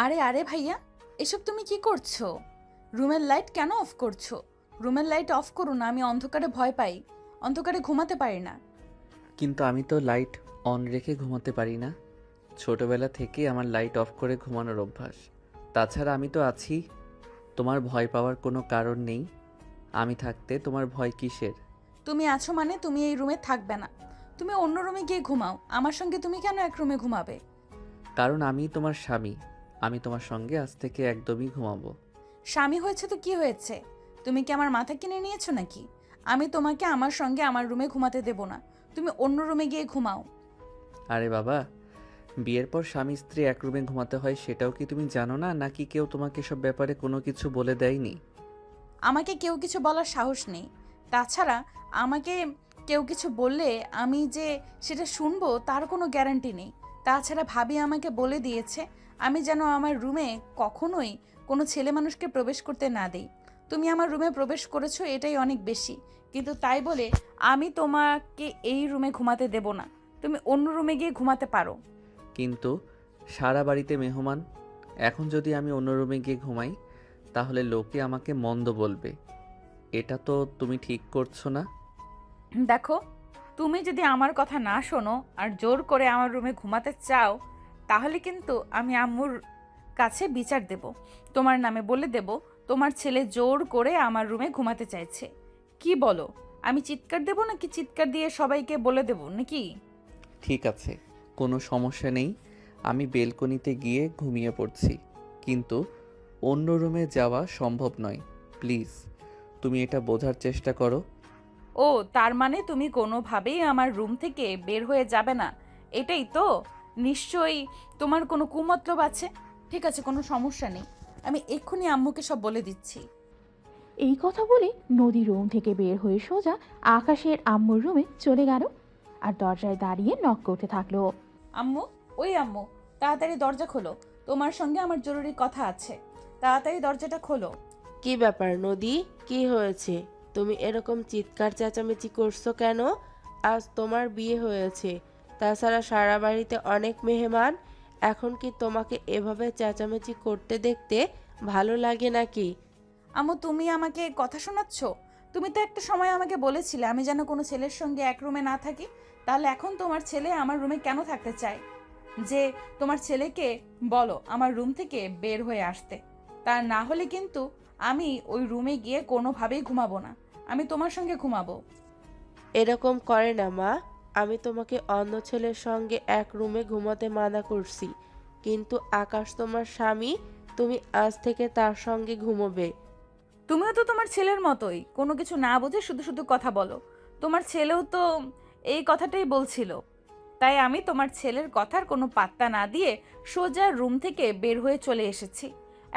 আরে আরে ভাইয়া, এসব তুমি কি করছো? রুমের লাইট কেন অফ করছো? রুমের লাইট অফ করো না, আমি অন্ধকারে ভয় পাই। অন্ধকারে ঘুমাতে পারি না। কিন্তু আমি তো লাইট অন রেখে ঘুমাতে পারি না। ছোটবেলা থেকে আমার লাইট অফ করে ঘুমানোর অভ্যাস। তাছাড়া আমি তো আছি। তোমার ভয় পাওয়ার কোনো কারণ নেই। আমি থাকতে তোমার ভয় কিসের? তুমি আছো মানে তুমি এই রুমে থাকবে না। তুমি অন্য রুমে গিয়ে ঘুমাও। আমার সঙ্গে তুমি কেন এক রুমে ঘুমাবে? কারণ আমি তোমার স্বামী। আমি তোমার সঙ্গে আজ থেকে একদমই ঘুমাবো। স্বামী হয়েছে তো কি হয়েছে? তুমি কি আমার মাথা কিনে নিয়েছো নাকি? আমি তোমাকে আমার সঙ্গে আমার রুমে ঘুমাতে দেব না। তুমি অন্য রুমে গিয়ে ঘুমাও। আরে বাবা, বিয়ের পর স্বামী স্ত্রী এক রুমে ঘুমাতে হয় সেটাও কি তুমি জানো না, নাকি কেউ তোমাকে সব ব্যাপারে কোনো কিছু বলে দেয়নি? আমাকে কেউ কিছু বলার সাহস নেই। তাছাড়া আমাকে কেউ কিছু বললে আমি যে সেটা শুনবো তার কোনো গ্যারান্টি নেই। তাছাড়া ভাবি আমাকে বলে দিয়েছে আমি যেন আমার রুমে কখনোই কোনো ছেলে মানুষকে প্রবেশ করতে না দেই। তুমি আমার রুমে প্রবেশ করেছো এটাই অনেক বেশি, কিন্তু তাই বলে আমি তোমাকে এই রুমে ঘুমাতে দেব না। তুমি অন্য রুমে গিয়ে ঘুমাতে পারো। কিন্তু সারা বাড়িতে মেহমান, এখন যদি আমি অন্য রুমে গিয়ে ঘুমাই তাহলে লোকে আমাকে মন্দ বলবে। এটা তো তুমি ঠিক করছো না। দেখো, তুমি যদি আমার কথা না শোনো আর জোর করে আমার রুমে ঘুমাতে চাও, তাহলে কিন্তু আমি আম্মুর কাছে বিচার দেব। তোমার নামে বলে দেব তোমার ছেলে জোর করে আমার রুমে ঘুমাতে চাইছে। কি বলো? আমি চিৎকার দেব নাকি চিৎকার দিয়ে সবাইকে বলে দেব নাকি? ঠিক আছে, কোনো সমস্যা নেই। আমি বেলকনিতে গিয়ে ঘুমিয়ে পড়ছি, কিন্তু অন্য রুমে যাওয়া সম্ভব নয়। প্লিজ, তুমি এটা বোঝার চেষ্টা করো। ও, তার মানে তুমি কোনোভাবেই আমার রুম থেকে বের হয়ে যাবে না, এটাই তো? নিশ্চয়ই তোমার কোনো কুমতলব আছে। ঠিক আছে, কোনো সমস্যা নেই, আমি এক্ষুনি আম্মুকে সব বলে দিচ্ছি। এই কথা বলে নদী রুম থেকে বের হয়ে সোজা আকাশের আম্মুর রুমে চলে গেল আর দরজায় দাঁড়িয়ে নক করতে থাকলো। আম্মু, ওই আম্মু, তাড়াতাড়ি দরজা খোলো। তোমার সঙ্গে আমার জরুরি কথা আছে। তাড়াতাড়ি দরজাটা খোলো। কি ব্যাপার নদী? কি হয়েছে? তুমি এরকম চিৎকার চেঁচামেচি করছো কেন? আজ তোমার বিয়ে হয়েছে, তাছাড়া সারা বাড়িতে অনেক মেহমান। এখন কি তোমাকে এভাবে চেঁচামেচি করতে দেখতে ভালো লাগে নাকি? আম্মু, তুমি আমাকে কথা শোনাচ্ছ? তুমি তো একটা সময় আমাকে বলেছিলে আমি যেন কোনো ছেলের সঙ্গে এক রুমে না থাকি। তাহলে এখন তোমার ছেলে আমার রুমে কেন থাকতে চায়? যে তোমার ছেলেকে বলো আমার রুম থেকে বের হয়ে আসতে। তা না হলে কিন্তু আমি ওই রুমে গিয়ে কোনোভাবেই ঘুমাবো না। আমি তোমার সঙ্গে ঘুমাবো। এরকম করে না মা। আমি তোমাকে অন্য ছেলের সঙ্গে এক রুমে ঘুমাতে মানা করছি, কিন্তু আকাশ তোমার স্বামী। তুমি আজ থেকে তার সঙ্গে ঘুমোবে। তুমিও তো তোমার ছেলের মতোই কোনো কিছু না বুঝে শুধু শুধু কথা বলো। তোমার ছেলেও তো এই কথাটাই বলছিল। তাই আমি তোমার ছেলের কথার কোনো পাত্তা না দিয়ে সোজা রুম থেকে বের হয়ে চলে এসেছি।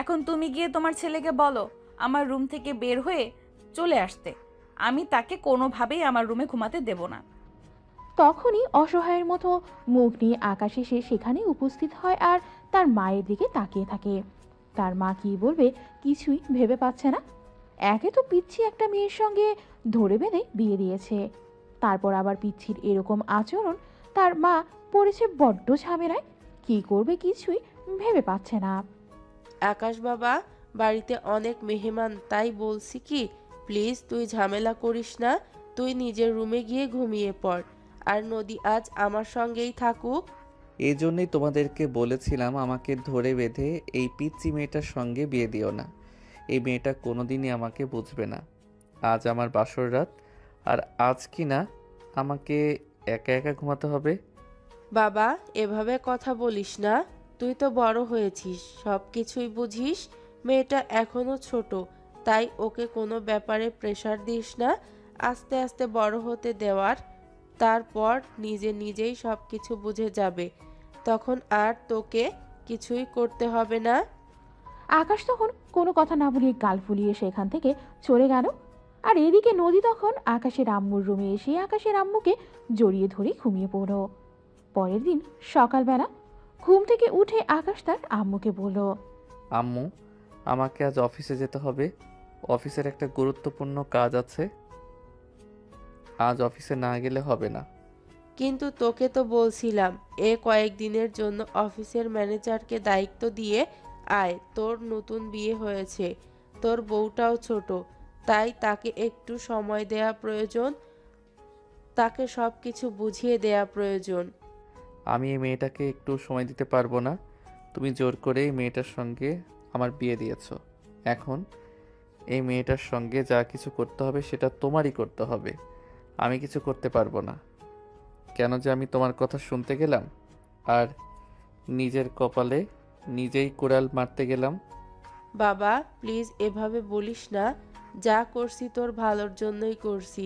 এখন তুমি গিয়ে তোমার ছেলেকে বলো আমার রুম থেকে বের হয়ে চলে আসতে। আমি তাকে কোনোভাবেই আমার রুমে ঘুমাতে দেব না। তখনই অসহায়ের মতো মুখ নিয়ে আকাশ এসে সেখানে উপস্থিত হয় আর তার মায়ের দিকে তাকিয়ে থাকে। তার মা কি বলবে কিছুই ভেবে পাচ্ছে না। একে তো পিচ্ছি একটা মেয়ের সঙ্গে ধরে বেঁধে বিয়ে দিয়েছে, তারপর আবার পিচ্ছির এরকম আচরণ। তার মা পড়েছে বড্ড ঝামেলায়। কি করবে কিছুই ভেবে পাচ্ছে না। আকাশ বাবা, বাড়িতে অনেক মেহমান, তাই বলছি কি, প্লিজ তুই ঝামেলা করিস না। তুই নিজের রুমে গিয়ে ঘুমিয়ে পড়, আর নদী আজ আমার সঙ্গেই থাকুক। এই জন্যই তোমাদেরকে বলেছিলাম আমাকে ধরে বেঁধে এই পিচ্চি মেয়েটার সঙ্গে বিয়ে দিও না। এই মেয়েটা কোনোদিনই আমাকে বুঝবে না। আজ আমার বাসর রাত, আর আজ কি না আমাকে একা একা ঘুমাতে হবে। বাবা, এভাবে কথা বলিস না। তুই তো বড় হয়েছিস, সব কিছুই বুঝিস। মেয়েটা এখনো ছোট, তাই ওকে কোনো ব্যাপারে প্রেশার দিস না। আস্তে আস্তে বড় হতে দেওয়ার, তারপর নিজে নিজেই সব কিছু বুঝে যাবে। তখন আর তোকে কিছুই করতে হবে না। আকাশ তখন কোনো কথা না বলিয়ে গাল ফুলিয়ে সেখান থেকে চলে গেল। আর এদিকে নদী তখন আকাশের আম্মুর রুমে এসে আকাশের আম্মুকে জড়িয়ে ধরে ঘুমিয়ে পড়ল। পরের দিন সকালবেলা ঘুম থেকে উঠে আকাশ তার আম্মুকে বলল, আম্মু, আমাকে আজ অফিসে যেতে হবে। অফিসের একটা গুরুত্বপূর্ণ কাজ আছে। আজ অফিসে না গেলে হবে না। কিন্তু তোকে তো বলছিলাম কয়েকদিনের জন্য অফিসের ম্যানেজারকে দায়িত্ব দিয়ে আয়, তোর নতুন বিয়ে হয়েছে, তোর বউটাও ছোট, তাই তাকে একটু সময় দেয়া প্রয়োজন, তাকে সব কিছু বুঝিয়ে দেয়া প্রয়োজন। আমি এই মেয়েটাকে একটু সময় দিতে পারবো না। তুমি জোর করে এই মেয়েটার সঙ্গে আমার বিয়ে দিয়েছো। এখন এই মেয়েটার সঙ্গে যা কিছু করতে হবে সেটা তোমারই করতে হবে। আমি কিছু করতে পারবো না। কেন যে আমি তোমার কথা শুনতে গেলাম আর নিজের কপালে নিজেই কুড়াল মারতে গেলাম। বাবা প্লিজ এভাবে বলিস না, যা করছি তোর ভালোর জন্যই করছি।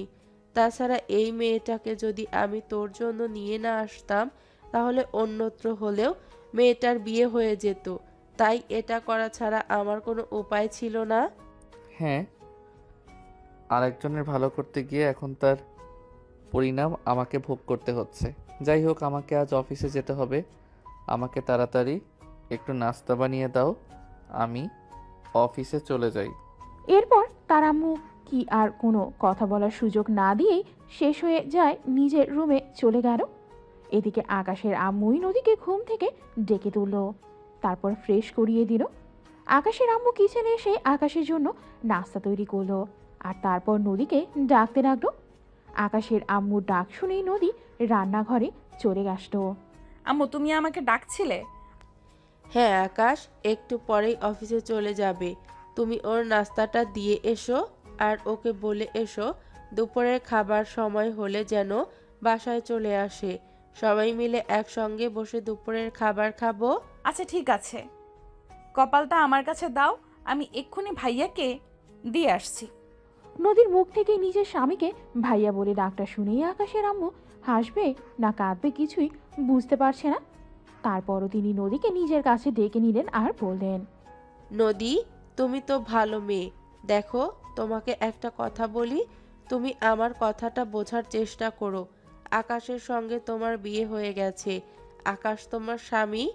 তাছাড়া এই মেয়েটাকে যদি আমি তোর জন্য নিয়ে না আসতাম তাহলে অন্যত্র হলেও মেয়েটার বিয়ে হয়ে যেত, তাই এটা করা ছাড়া আমার কোনো উপায় ছিল না। হ্যাঁ, আরেকজনের ভালো করতে গিয়ে এখন তার পরিণাম আমাকে ভোগ করতে হচ্ছে। যাই হোক, আমাকে আজ অফিসে যেতে হবে। আমাকে তাড়াতাড়ি একটু নাস্তা বানিয়ে দাও, আমি অফিসে চলে যাই। এরপর তার আম্মু কি আর কোনো কথা বলার সুযোগ না দিয়েই শেষ হয়ে যায় নিজের রুমে চলে গেল। এদিকে আকাশের আম্মুই নদীকে ঘুম থেকে ডেকে তুলল, তারপর ফ্রেশ করিয়ে দিল। আকাশের আম্মু কিচেনে এসে আকাশের জন্য নাস্তা তৈরি করলো আর তারপর নদীকে ডাকতে লাগলো। আকাশের আম্মুর ডাক শুনেই নদী রান্নাঘরে চলে আসলো। আম্মু, তুমি আমাকে ডাকছিলে? হ্যাঁ আকাশ, একটু পরেই অফিসে চলে যাবে, তুমি ওর নাস্তাটা দিয়ে এসো আর ওকে বলে এসো দুপুরের খাবার সময় হলে যেন বাসায় চলে আসে, সবাই মিলে একসঙ্গে বসে দুপুরের খাবার খাবো। আচ্ছা ঠিক আছে, কপালটা আমার কাছে দাও, আমি এক্ষুনি ভাইয়াকে দিয়ে আসছি। নদীর মুখ থেকে নিজের স্বামীকে ভাইয়া বলে ডাকটা শুনেই আকাশের আম্মু হাসবে না কাঁদবে কিছুই বুঝতে পারছে না। তারপরও তিনি নদীকে নিজের কাছে ডেকে নিলেন আর বললেন, নদী, তুমি তো ভালো মেয়ে, দেখো তোমাকে একটা কথা বলি, তুমি আমার কথাটা বোঝার চেষ্টা করো। আকাশের সঙ্গে তোমার বিয়ে হয়ে গেছে, আকাশ তোমার স্বামী,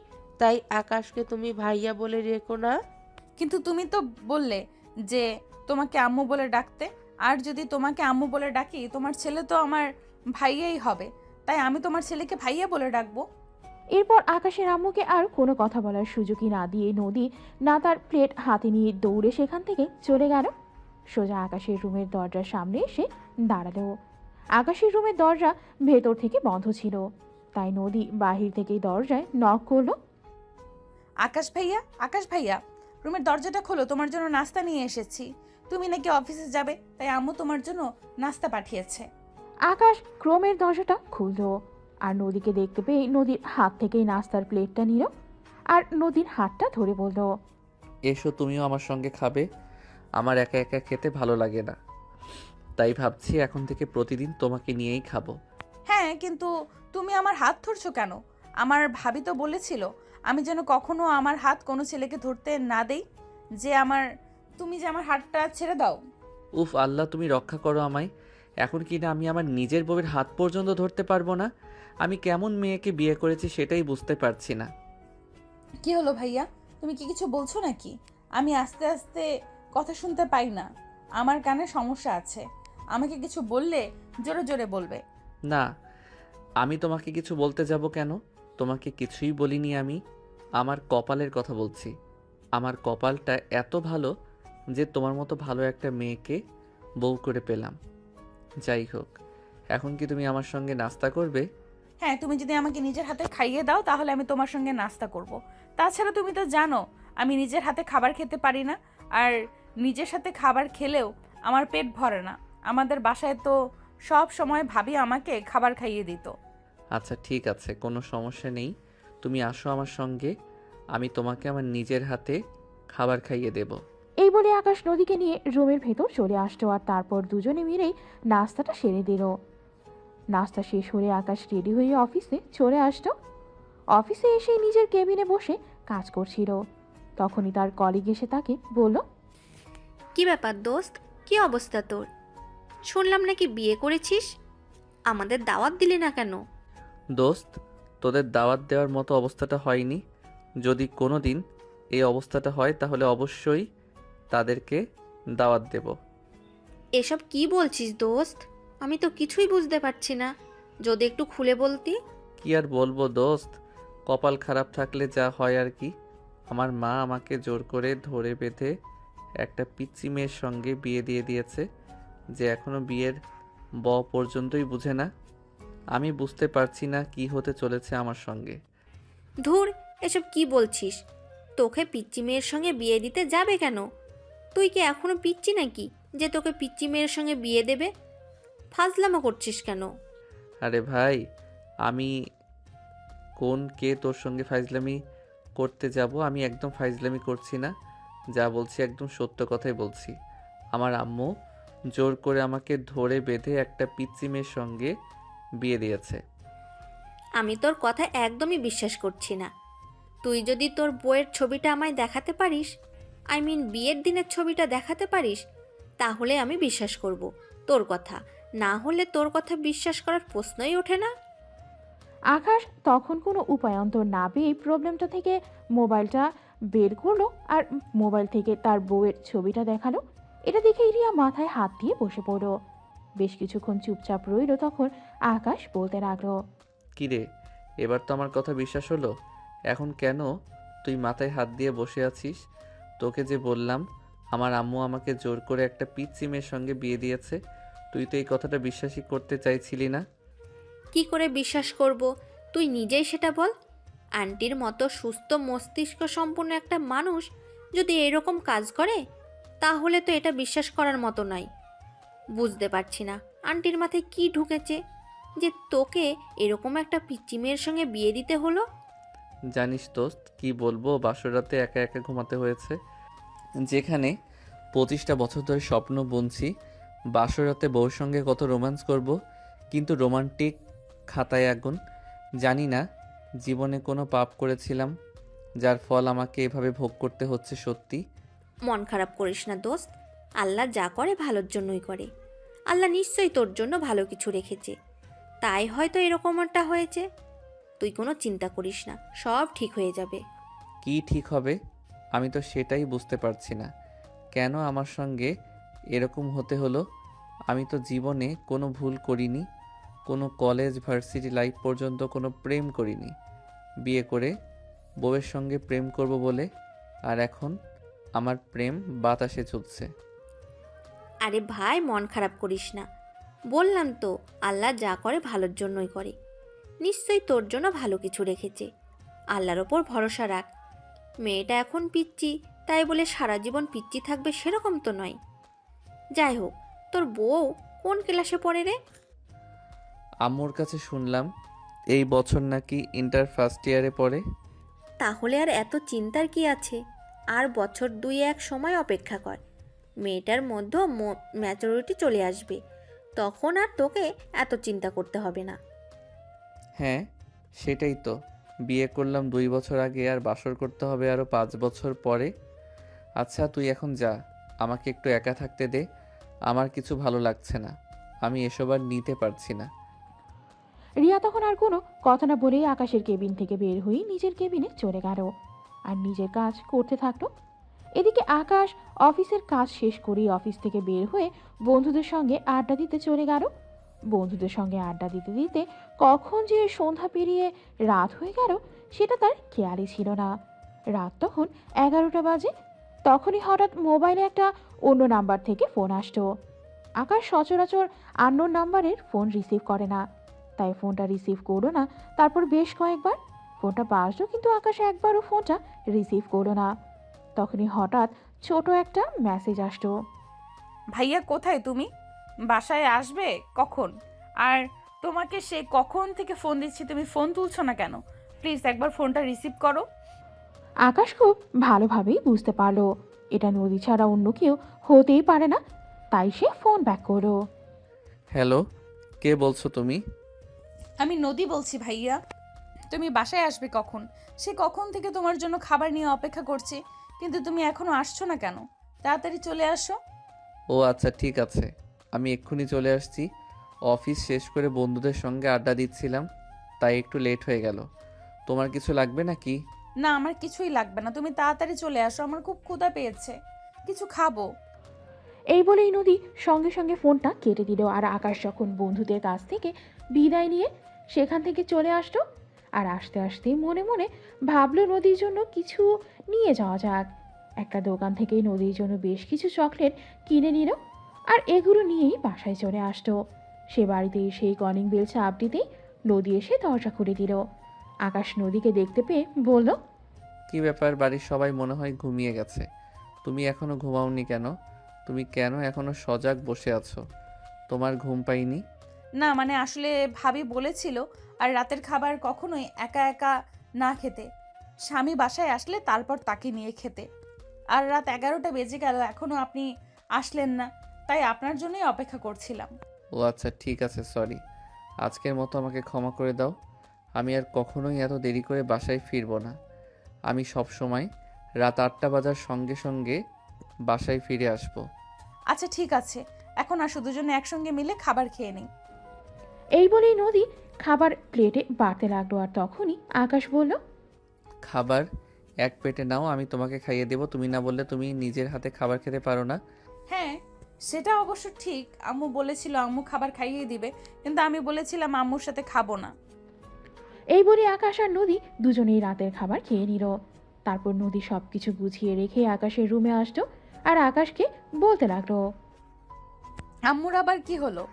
তাই আকাশকে তুমি ভাইয়া বলে রেখো না। কিন্তু তুমি তো বললে যে তোমাকে আম্মু বলে ডাকতে, আর যদি তোমাকে আম্মু বলে ডাকি তোমার ছেলে তো আমার ভাইয়াই হবে, তাই আমি তোমার ছেলেকে ভাইয়া বলে ডাকবো। এরপর আকাশের আম্মুকে আর কোনো কথা বলার সুযোগই না দিয়ে নদী না তার প্লেট হাতে নিয়ে দৌড়ে সেখান থেকে চলে গেল। সোজা আকাশের রুমের দরজার সামনে এসে দাঁড়ালো। আকাশের রুমের দরজা ভেতর থেকে বন্ধ ছিল, তাই নদী বাহির থেকেই দরজায় নক করলো। আকাশ ভাইয়া, আকাশ ভাইয়া, রুমের দরজাটা খোলো, তোমার জন্য নাস্তা নিয়ে এসেছি। তুমি নাকি অফিসে যাবে, তাই আম্মু তোমার জন্য নাস্তা পাঠিয়েছে। আকাশ ক্রমের দরজাটা খুলল আর নদীকে দেখতে পেয়ে নদীর হাত থেকেই নাস্তার প্লেটটা নিল আর নদীর হাতটা ধরে বলল, এসো, তুমিও আমার সঙ্গে খাবে। আমার একা একা খেতে ভালো লাগে না, তাই ভাবছি এখন থেকে প্রতিদিন তোমাকে নিয়েই খাবো। হ্যাঁ, কিন্তু তুমি আমার হাত ধরছো কেন? আমার ভাবি তো বলেছিল আমি যেন কখনো আমার হাত কোনো ছেলেকে ধরতে না দেই, তুমি যে আমার হাতটা ছেড়ে দাও। উফ আল্লাহ, তুমি রক্ষা করো আমায়। এখন কি না আমি আমার নিজের বউয়ের হাত পর্যন্ত ধরতে পারবো না? আমি কেমন মেয়েকে বিয়ে করেছি সেটাই বুঝতে পারছি না। কি হলো ভাইয়া, তুমি কি কিছু বলছো নাকি? আমি আস্তে আস্তে কথা শুনতে পাই না, আমার কানে সমস্যা আছে। আমাকে কিছু বললে জোরে জোরে বলবে। না, আমি তোমাকে কিছু বলতে যাব কেন? তোমাকে কিছুই বলিনি আমি। আমার কপালের কথা বলছি। আমার কপালটা এত ভালো যে তোমার মতো ভালো একটা মেয়েকে বউ করে পেলাম। যাই হোক, এখন কি তুমি আমার সঙ্গে নাস্তা করবে? হ্যাঁ, তুমি যদি আমাকে নিজের হাতে খাইয়ে দাও তাহলে আমি তোমার সঙ্গে নাস্তা করব। তাছাড়া তুমি তো জানো আমি নিজের হাতে খাবার খেতে পারি না, আর নিজের সাথে খাবার খেলেও আমার পেট ভরে না। আমাদের বাসায় তো সব সময় ভাবি আমাকে খাবার খাইয়ে দিত। আচ্ছা ঠিক আছে, কোনো সমস্যা নেই। তুমি আসো আমার সঙ্গে, আমি তোমাকে আমার নিজের হাতে খাবার খাইয়ে দেব। এই বলে আকাশ নদীকে নিয়ে রুমের ভেতর চলে আসলো আর তারপর দুজনে মিলেই নাস্তাটা সেরে দিল। নাস্তা শেষ হলে আকাশ রেডি হয়ে অফিসে চলে আসলো। অফিসে এসে নিজের কেবিনে বসে কাজ করছিল। তখনই তার কলিগ এসে তাকে বলল, কি ব্যাপার দোস্ত, কি অবস্থা তোর? শুনলাম নাকি বিয়ে করেছিস, আমাদের দাওয়াত দিলি না কেন? দোস্ত, তোদের দাওয়াত দেওয়ার মতো অবস্থাটা হয়নি। যদি কোনো দিন এই অবস্থাটা হয় তাহলে অবশ্যই তাদেরকে দাওয়াত দেব। এসব কি বলছিস দোস্ত, আমি তো কিছুই বুঝতে পারছি না, যদি একটু খুলে বলতি। কি আর বলবো দোস্ত, কপাল খারাপ থাকলে যা হয় আর কি। আমার মা আমাকে জোর করে ধরে বেঁধে একটা পিচ্চি মেয়ের সঙ্গে বিয়ে দিয়ে দিয়েছে, যে এখনো বিয়ের পর্যন্তই বুঝে না। আমি বুঝতে পারছি না কি হতে চলেছে আমার সঙ্গে। ধুর, এসব কি বলছিস? তোকে পিচ্চি মেয়ের সঙ্গে বিয়ে দিতে যাবে কেন? তুই কি এখনো পিচ্চি নাকি যে তোকে পিচ্চি মেয়ের সঙ্গে বিয়ে দেবে? ফাজলামো করছিস কেন? আরে ভাই, আমি কে তোর সঙ্গে ফাইজলামি করতে যাব? আমি একদম ফাইজলামি করছি না, যা বলছি একদম সত্য কথাই বলছি। আমার আম্মু জোর করে আমাকে ধরে বেঁধে একটা পিচ্চি মেয়ের সঙ্গে বিয়ে দিয়েছে। আমি তোর কথা একদমই বিশ্বাস করছি না। তুই যদি তোর বইয়ের ছবিটা আমায় দেখাতে পারিস, বিয়ের দিনের ছবিটা দেখাতে পারিস, তাহলে আমি বিশ্বাস করব তোর কথা। না হলে তোর কথা বিশ্বাস করার প্রশ্নই ওঠে না। আকাশ তখন কোনো উপায়ন্তর না পেয়ে প্রবলেমটা থেকে মোবাইলটা বের করলো আর মোবাইল থেকে তার বউয়ের ছবিটা দেখালো। এটা দেখে রিয়া মাথায় হাত দিয়ে বসে পড়ল। বেশ কিছুক্ষণ চুপচাপ রইল, তখন আকাশ বলতে লাগলো, কিরে, এবার তো আমার কথা বিশ্বাস হলো? এখন কেন তুই মাথায় হাত দিয়ে বসে আছিস? তোকে যে বললাম আমার আম্মু আমাকে জোর করে একটা পিচ্চি মেয়ের সঙ্গে বিয়ে দিয়েছে, তুই তো এই কথাটা বিশ্বাসই করতে চাইছিলি না। কি করে বিশ্বাস করব? তুই নিজেই সেটা বল। আন্টির মতো সুস্থ মস্তিষ্ক সম্পন্ন একটা মানুষ যদি এরকম কাজ করে, তাহলে তো এটা বিশ্বাস করার মতো নয়। বুঝতে পারছি না আন্টির মাথায় কি ঢুকেছে যে তোকে এরকম একটা পিচ্চি মেয়ের সঙ্গে বিয়ে দিতে হলো। জানিস দোস্ত, কি বলবো, বাসর রাতে একা একা ঘুমাতে হয়েছে। যেখানে 25টা বছর ধরে স্বপ্ন বুনছি বাসর রাতে বউর সঙ্গে কত রোম্যান্স করব, কিন্তু রোমান্টিক খাতায় আগুন। জানি না জীবনে কোনো পাপ করেছিলাম যার ফল আমাকে এভাবে ভোগ করতে হচ্ছে। সত্যি মন খারাপ করিস না দোস্ত, আল্লাহ যা করে ভালোর জন্যই করে। আল্লাহ নিশ্চয়ই তোর জন্য ভালো কিছু রেখেছে, তাই হয়তো এরকমটা হয়েছে। তুই কোনো চিন্তা করিস না, সব ঠিক হয়ে যাবে। কি ঠিক হবে? আমি তো সেটাই বুঝতে পারছি না, কেন আমার সঙ্গে এরকম হতে হলো। আমি তো জীবনে কোনো ভুল করিনি, কোনো কলেজ ভার্সিটি লাইফ পর্যন্ত কোনো প্রেম করিনি। বিয়ে করে বউয়ের সঙ্গে প্রেম করব বলে, আর এখন আমার প্রেম বাতাসে চলছে। আরে ভাই, মন খারাপ করিস না। বললাম তো আল্লাহ যা করে ভালোর জন্যই করে। নিশ্চয়ই তোর জন্য ভালো কিছু রেখেছে। আল্লাহর ওপর ভরসা রাখ। মেয়েটা এখন পিচ্চি, তাই বলে সারা জীবন পিচ্চি থাকবে সেরকম তো নয়। যাই হোক, তোর বউ কোন ক্লাসে পড়ে রে? আম্মুর কাছে শুনলাম এই বছর নাকি ইন্টার ফার্স্ট ইয়ারে পড়ে। তাহলে আর এত চিন্তার কি আছে? আর বছর 2-1 সময় অপেক্ষা কর, মেয়েটার মধ্যে ম্যাচুরিটি চলে আসবে। তখন আর তোকে এত চিন্তা করতে হবে না। হ্যাঁ, সেটাই তো। বিয়ে করলাম 2 বছর আগে, আর বাসর করতে হবে আরও 5 বছর পরে। আচ্ছা তুই এখন যা, আমাকে একটু একা থাকতে দে। আমার কিছু ভালো লাগছে না, আমি এসব আর নিতে পারছি না। রিয়া তখন আর কোনো কথা না বলেই আকাশের কেবিন থেকে বের হয়ে নিজের কেবিনে চলে গেল আর নিজের কাজ করতে থাকলো। এদিকে আকাশ অফিসের কাজ শেষ করেই অফিস থেকে বের হয়ে বন্ধুদের সঙ্গে আড্ডা দিতে চলে গেল। বন্ধুদের সঙ্গে আড্ডা দিতে দিতে কখন যে সন্ধ্যা পেরিয়ে রাত হয়ে গেল সেটা তার খেয়ালই ছিল না। রাত তখন 11টা বাজে। তখনই হঠাৎ মোবাইলে একটা অন্য নাম্বার থেকে ফোন আসতো। আকাশ সচরাচর আননোন নাম্বারের ফোন রিসিভ করে না, তাই ফোনটা রিসিভ করলো না। তারপর বেশ কয়েকবার ফোনটা বাজলো, কিন্তু আকাশ একবারও ফোনটা রিসিভ করলো না। তখনই হঠাৎ ছোট একটা মেসেজ আসতো। ভাইয়া কোথায় তুমি? বাসায় আসবে কখন? আর তোমাকে সে কখন থেকে ফোন দিচ্ছি, তুমি ফোন তুলছো না কেন? প্লিজ একবার ফোনটা রিসিভ করো। আকাশ খুব ভালোভাবেই বুঝতে পারলো এটা নদী ছাড়া অন্য কেউ হতেই পারে না, তাই সে ফোন ব্যাক করলো। হ্যালো, কে বলছো তুমি? আমি নদী বলছি ভাইয়া। তুমি বাসায় আসবে কখন? সে কখন থেকে তোমার জন্য খাবার নিয়ে অপেক্ষা করছি, কিন্তু তুমি এখনো আসছো না কেন? তাড়াতাড়ি চলে আসো। ও আচ্ছা, ঠিক আছে, আমি এক্ষুনি চলে আসছি। অফিস শেষ করে বন্ধুদের সঙ্গে আড্ডা দিচ্ছিলাম, তাই একটু লেট হয়ে গেল। তোমার কিছু লাগবে নাকি? না, আমার কিছুই লাগবে না, তুমি তাড়াতাড়ি চলে আসো, আমার খুব ক্ষুধা পেয়েছে, কিছু খাবো। এই বলেই নদী সঙ্গে সঙ্গে ফোনটা কেটে দিল। আর আকাশ যখন বন্ধুদের কাছ থেকে বিদায় নিয়ে সেখান থেকে চলে আসতো, আর আস্তে আস্তে মনে মনে ভাবলো নদীর জন্য কিছু নিয়ে যাওয়া যাক। একটা দোকান থেকে নদীর জন্য বেশ কিছু চকলেট কিনে নিল আর এগুলো নিয়েই বাসায় চলে আসতো। সে বাড়িতে সেই কলিং বেল চাপ দিতেই নদী এসে দরজা খুলে দিল। আকাশ নদীকে দেখতে পেয়ে বলল, কি ব্যাপার, বাড়ির সবাই মনে হয় ঘুমিয়ে গেছে, তুমি এখনো ঘুমাওনি কেন? তুমি কেন এখনো সজাগ বসে আছো? তোমার ঘুম পাইনি? না মানে আসলে ভাবি বলেছিল আর রাতের খাবার কখনোই একা একা না খেতে, স্বামী বাসায় আসলে তারপর তাকে নিয়ে খেতে। আর রাত 11টা বেজে গেল, এখনো আপনি আসলেন না, তাই আপনার জন্যই অপেক্ষা করছিলাম। ও আচ্ছা, ঠিক আছে, সরি। আজকের মতো আমাকে ক্ষমা করে দাও। আমি আর কখনোই এত দেরি করে বাসায় ফিরবো না। আমি সব সময় রাত 8টা বাজার সঙ্গে সঙ্গে বাসায় ফিরে আসবো। আচ্ছা ঠিক আছে, এখন আসো দুজনে একসঙ্গে মিলে খাবার খেয়ে নিই। এই বলেই নদী খাবার প্লেটে বাড়তে লাগলো। আর তখনই আকাশ বলল, খাবার এক পেটে নাও, আমি তোমাকে খাইয়ে দেবো। তুমি না বললে তুমি নিজের হাতে খাবার খেতে পারো না। হ্যাঁ সেটা অবশ্য ঠিক, আম্মু বলেছিল আম্মু খাবার খাইয়ে দিবে, কিন্তু আমি বলেছিলাম আম্মুর সাথে খাবো না। এই বলে আকাশ আর নদী দুজনেই রাতের খাবার খেয়ে নিল। তারপর নদী সবকিছু গুছিয়ে রেখে আকাশের রুমে আসতো আর আকাশকে বলতে লাগলো, আম্মুর আবার কি হলো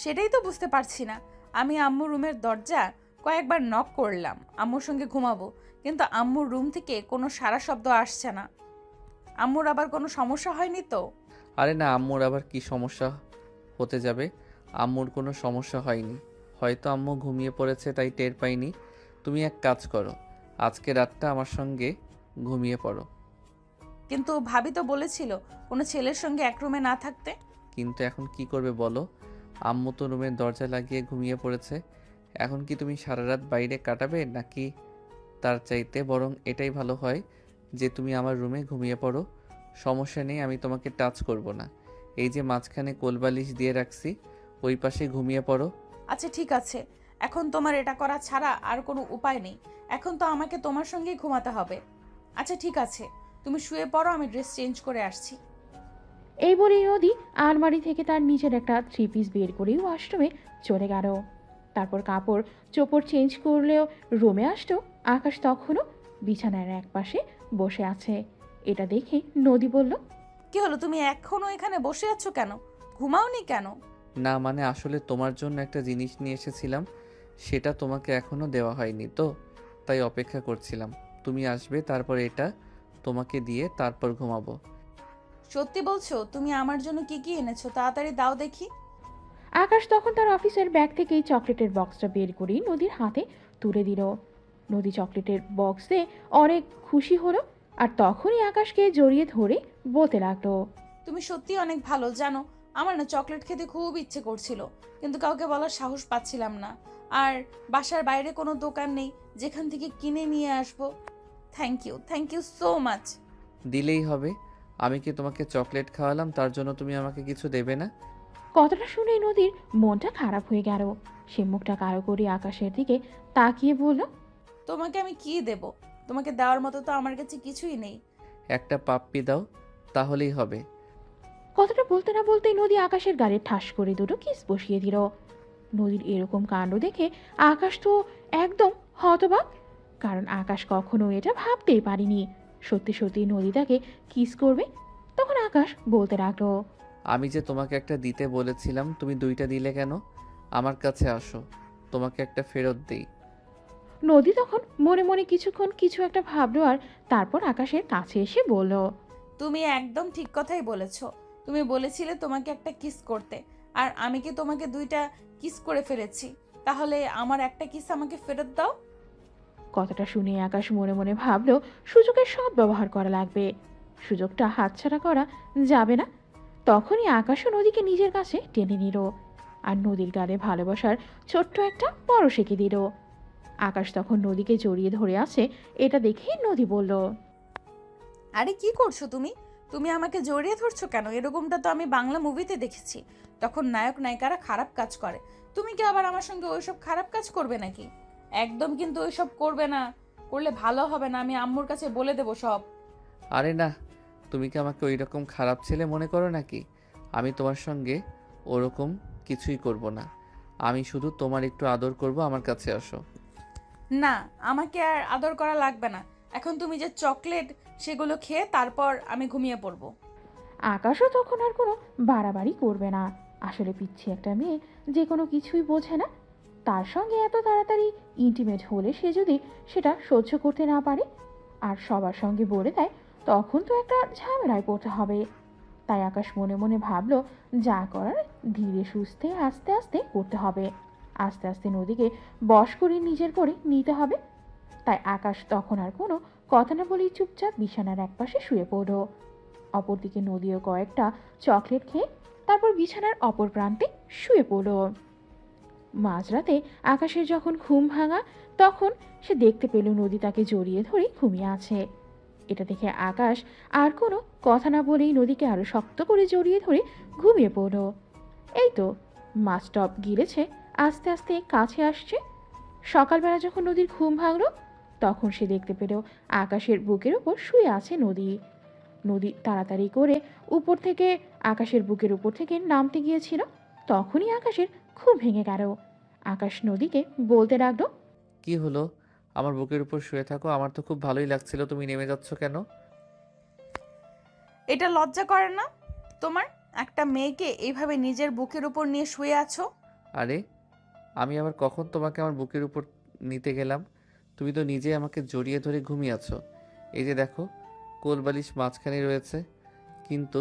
সেটাই তো বুঝতে পারছি না। আমি আম্মুর রুমের দরজা কয়েকবার নক করলাম আম্মুর সঙ্গে ঘুমাবো, কিন্তু আম্মুর রুম থেকে কোনো সারা শব্দ আসছে না। আম্মুর আবার কোনো সমস্যা হয়নি তো? আরে না, আম্মুর আবার কি সমস্যা হতে যাবে? আম্মুর কোনো সমস্যা হয়নি। হয়তো আম্মু ঘুমিয়ে পড়েছে তাই টের পাইনি। তুমি এক কাজ করো, আজকে রাতটা আমার সঙ্গে ঘুমিয়ে পড়ো। কিন্তু ভাবি তো বলেছিল কোনো ছেলের সঙ্গে এক রুমে না থাকতে। কিন্তু এখন কি করবে বলো? আম্মু তো রুমের দরজা লাগিয়ে ঘুমিয়ে পড়েছে। এখন কি তুমি সারা রাত বাইরে কাটাবে নাকি? তার চাইতে বরং এটাই ভালো হয় যে তুমি আমার রুমে ঘুমিয়ে পড়ো। সমস্যা নেই, আমি তোমাকে টাচ করব না। এই যে মাঝখানে কোলবালিশ দিয়ে রাখছি, ওই পাশে ঘুমিয়ে পড়ো। আচ্ছা ঠিক আছে, এখন তোমার এটা করা ছাড়া আর কোনো উপায় নেই। এখন তো আমাকে তোমার সঙ্গেই ঘুমাতে হবে। আচ্ছা ঠিক আছে, তুমি শুয়ে পড়ো, আমি ড্রেস চেঞ্জ করে আসছি। এই বলেই নদী আলমারি থেকে তার নিজের একটা 3 পিস বের করে ওয়াশরুমে চলে গেল। তারপর কাপড় চোপড় চেঞ্জ করলেও রুমে আসতো। আকাশ তখনও বিছানার এক পাশে বসে আছে। এটা দেখে নদী বলল, কি হলো, তুমি এখনো এখানে বসে আছো কেন? ঘুমাওনি কেন? না মানে আসলে তোমার জন্য একটা জিনিস নিয়ে এসেছিলাম, সেটা তোমাকে এখনো দেওয়া হয়নি তো, তাই অপেক্ষা করছিলাম তুমি আসবে, তারপর এটা তোমাকে দিয়ে তারপর ঘুমাবো। সত্যি বলছো? তুমি আমার জন্য কি কি এনেছো, তাড়াতাড়ি দাও দেখি। আকাশ তখন তার অফিসের ব্যাগ থেকে এই চকলেটের বক্সটা বের করে নদীর হাতে তুলে দিল। নদী চকলেটের বক্সে অনেক খুশি হলো আর তখনই আকাশকে জড়িয়ে ধরে বলতে লাগলো, তুমি সত্যি অনেক ভালো, জানো আমার না চকলেট খেতে খুব ইচ্ছে করছিল, কিন্তু কাউকে বলার সাহস পাচ্ছিলাম না। আর বাসার বাইরে কোনো দোকান নেই যেখান থেকে কিনে নিয়ে আসবো। Thank you so much. দিলেই হবে। আমি কি তোমাকে চকলেট খাওয়ালাম, তার জন্য তুমি আমাকে কিছু দেবে না? কথাটা শুনে নদীর মনটা খারাপ হয়ে গেল। সে মুখটা কালো করে আকাশের দিকে তাকিয়ে বলল, তোমাকে আমি কি দেব? তোমাকে দেওয়ার মতো তো আমার কাছে কিছুই নেই। একটা পাপ্পি দাও, তাহলেই হবে। কথাটা বলতে না বলতেই নদী আকাশের গালে ঠাস করে দুটো কিস বসিয়ে দিল। নদীর এরকম কাণ্ড দেখে আকাশ তো একদম হতবাক, কারণ আকাশ কখনো এটা ভাবতেই পারিনি সত্যি সত্যি নদী তাকে কিস করবে। তখন আকাশ বলতে লাগলো, আমি যে তোমাকে একটা দিতে বলেছিলাম, তুমি দুইটা দিলে কেন? আমার কাছে আসো, তোমাকে একটা ফেরত দেই। নদী তখন মনে মনে কিছুক্ষণ কিছু একটা ভাবলো আর তারপর আকাশের কাছে এসে বলল, তুমি একদম ঠিক কথাই বলেছো। তুমি বলেছিলে তোমাকে একটা কিস করতে, আর আমি কি তোমাকে দুইটা কিস করে ফেলেছি? তাহলে আমার একটা কিস আমাকে ফেরত দাও। কথাটা শুনে আকাশ মনে মনে ভাবলো সুযোগের সৎ ব্যবহার করা লাগবে, সুযোগটা হাতছাড়া করা যাবে না। তখনই আকাশও নদীকে নিজের কাছে টেনে নিল আর নদীর গালে ভালোবাসার ছোট্ট একটা পরশ এঁকে দিল। আকাশ তখন নদীকে জড়িয়ে ধরে আছে, এটা দেখে নদী বলল, আরে কি করছো তুমি? তুমি আমাকে জড়িয়ে ধরছো কেন? এরকমটা তো আমি বাংলা মুভিতে দেখেছি, তখন নায়ক নায়িকারা খারাপ কাজ করে। তুমি কি আবার আমার সঙ্গে ওইসব খারাপ কাজ করবে নাকি? একদম কিন্তু ওইসব করবে না, করলে ভালো হবে না। আমি আম্মুর কাছে বলে দেবো সব। আরে না, তুমি কি আমাকে ওই রকম খারাপ ছেলে মনে করো নাকি? আমি তোমার সঙ্গে ওরকম কিছুই করব না। আমি শুধু তোমার একটু আদর করব, আমার কাছে আসো। না, আমাকে আর আদর করা লাগবে না। এখন তুমি যে চকলেট সেগুলো খেয়ে তারপর আমি ঘুমিয়ে পড়বো। আকাশও তখন আর কোনো বাড়াবাড়ি করবে না। আসলে পিচ্ছি একটা মেয়ে যে কোনো কিছুই বোঝে না। তার সঙ্গে এত তাড়াতাড়ি ইন্টিমেট হলে সে যদি সেটা সহ্য করতে না পারে আর সবার সঙ্গে বলে দেয়, তখন তো একটা ঝামেলায় পড়তে হবে। তাই আকাশ মনে মনে ভাবলো, যা করার ধীরে সুস্থে আস্তে আস্তে করতে হবে। আস্তে আস্তে নদীকে বশ করে নিজের করে নিতে হবে। তাই আকাশ তখন আর কোনো কথা না বলেই চুপচাপ বিছানার একপাশে শুয়ে পড়ল। অপরদিকে নদীও কয়েকটা চকলেট খেয়ে তারপর বিছানার অপর প্রান্তে শুয়ে পড়ল। মাঝরাতে আকাশের যখন ঘুম ভাঙা, তখন সে দেখতে পেল নদী তাকে জড়িয়ে ধরে ঘুমিয়ে আছে। এটা দেখে আকাশ আর কোনো কথা না বলেই নদীকে আরো শক্ত করে জড়িয়ে ধরে ঘুমিয়ে পড়ল। এই তো মাছ টপ গিলেছে, আস্তে আস্তে কাছে আসছে। সকালবেলা যখন নদীর ঘুম ভাঙল, তখন সে দেখতে পেল আকাশের বুকের ওপর শুয়ে আছে নদী। নদী তাড়াতাড়ি করে উপর থেকে আকাশের বুকের উপর থেকে নামতে গিয়েছিল। তখনই আকাশের ঘুম ভেঙে গেল। আকাশ নদীকে বলতে লাগলো, কি হলো? আমার বুকের উপর শুয়ে থাকো, আমার তো খুব ভালোই লাগছিল, তুমি নেমে যাচ্ছ কেন? এটা লজ্জা করে না তোমার? একটা মেয়েকে এইভাবে নিজের বুকের উপর নিয়ে শুয়ে আছো। আরে আমি আবার কখন তোমাকে আমার বুকের উপর নিতে গেলাম? তুমি তো নিজে আমাকে জড়িয়ে ধরে ঘুমিয়ে আছো। এই যে দেখো, কোলবালিশ মাঝখানে রয়েছে, কিন্তু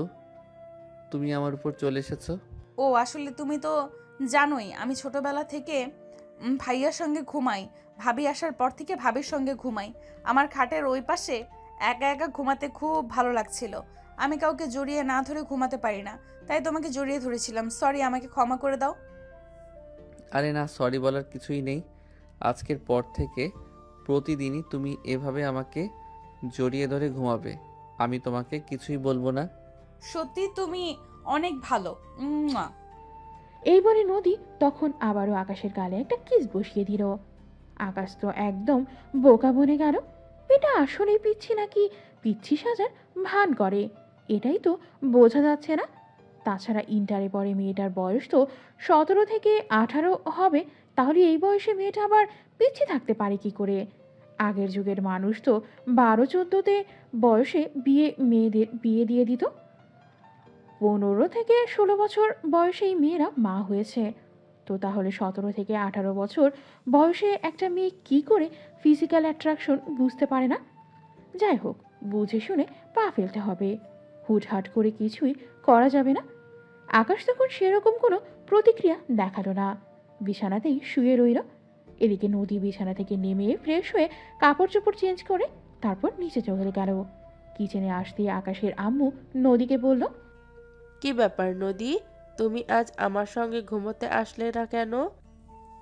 তুমি আমার উপর চলে এসেছো। ও আসলে তুমি তো জানোই আমি ছোটবেলা থেকে ভাইয়ার সঙ্গে ঘুমাই। ভাবি আসার পর থেকে ভাবির সঙ্গে ঘুমাই। আমার খাটের ওই পাশে একা একা ঘুমাতে খুব ভালো লাগছিল। আমি কাউকে জড়িয়ে না ধরে ঘুমাতে পারি না, তাই তোমাকে জড়িয়ে ধরেছিলাম। সরি, আমাকে ক্ষমা করে দাও। আরে না, সরি বলার কিছুই নেই। আজকের পর থেকে প্রতিদিনই তুমি এভাবে আমাকে জড়িয়ে ধরে ঘুমাবে, আমি তোমাকে কিছুই বলবো না। সত্যি তুমি অনেক ভালো। মুয়া। এই বলে নদী তখন আবারও আকাশের গালে একটা কিস বসিয়ে দিল। আকাশ তো একদম বোকা বনে গেল। এটা আসলেই পিচ্ছি নাকি পিচ্ছি সাজার ভান করে, এটাই তো বোঝা যাচ্ছে না। তাছাড়া ইন্টারে পরে মেয়েটার বয়স তো 17 থেকে 18 হবে। তাহলে এই বয়সে মেয়েটা আবার পিচ্ছি থাকতে পারে কি করে? আগের যুগের মানুষ তো 12-14তে বয়সে মেয়েদের বিয়ে দিয়ে দিত। 15 থেকে 16 বছর বয়সেই মেয়েরা মা হয়েছে। তো তাহলে 17 থেকে 18 বছর বয়সে একটা মেয়ে কি করে ফিজিক্যাল অ্যাট্রাকশন বুঝতে পারে না? যাই হোক, বুঝে শুনে পা ফেলতে হবে। হুটহাট করে কিছুই করা যাবে না। আকাশ তখন সেরকম কোনো প্রতিক্রিয়া দেখালো না, বিছানাতেই শুয়ে রইল। এদিকে নদী বিছানা থেকে নেমে ফ্রেশ হয়ে কাপড় চোপড় চেঞ্জ করে তারপর নিচে চলে গেল। কিচেনে আসতেই আকাশের আম্মু নদীকে বলল, কি ব্যাপার নদী, তুমি আজ আমার সঙ্গে ঘুমোতে আসলে না কেন?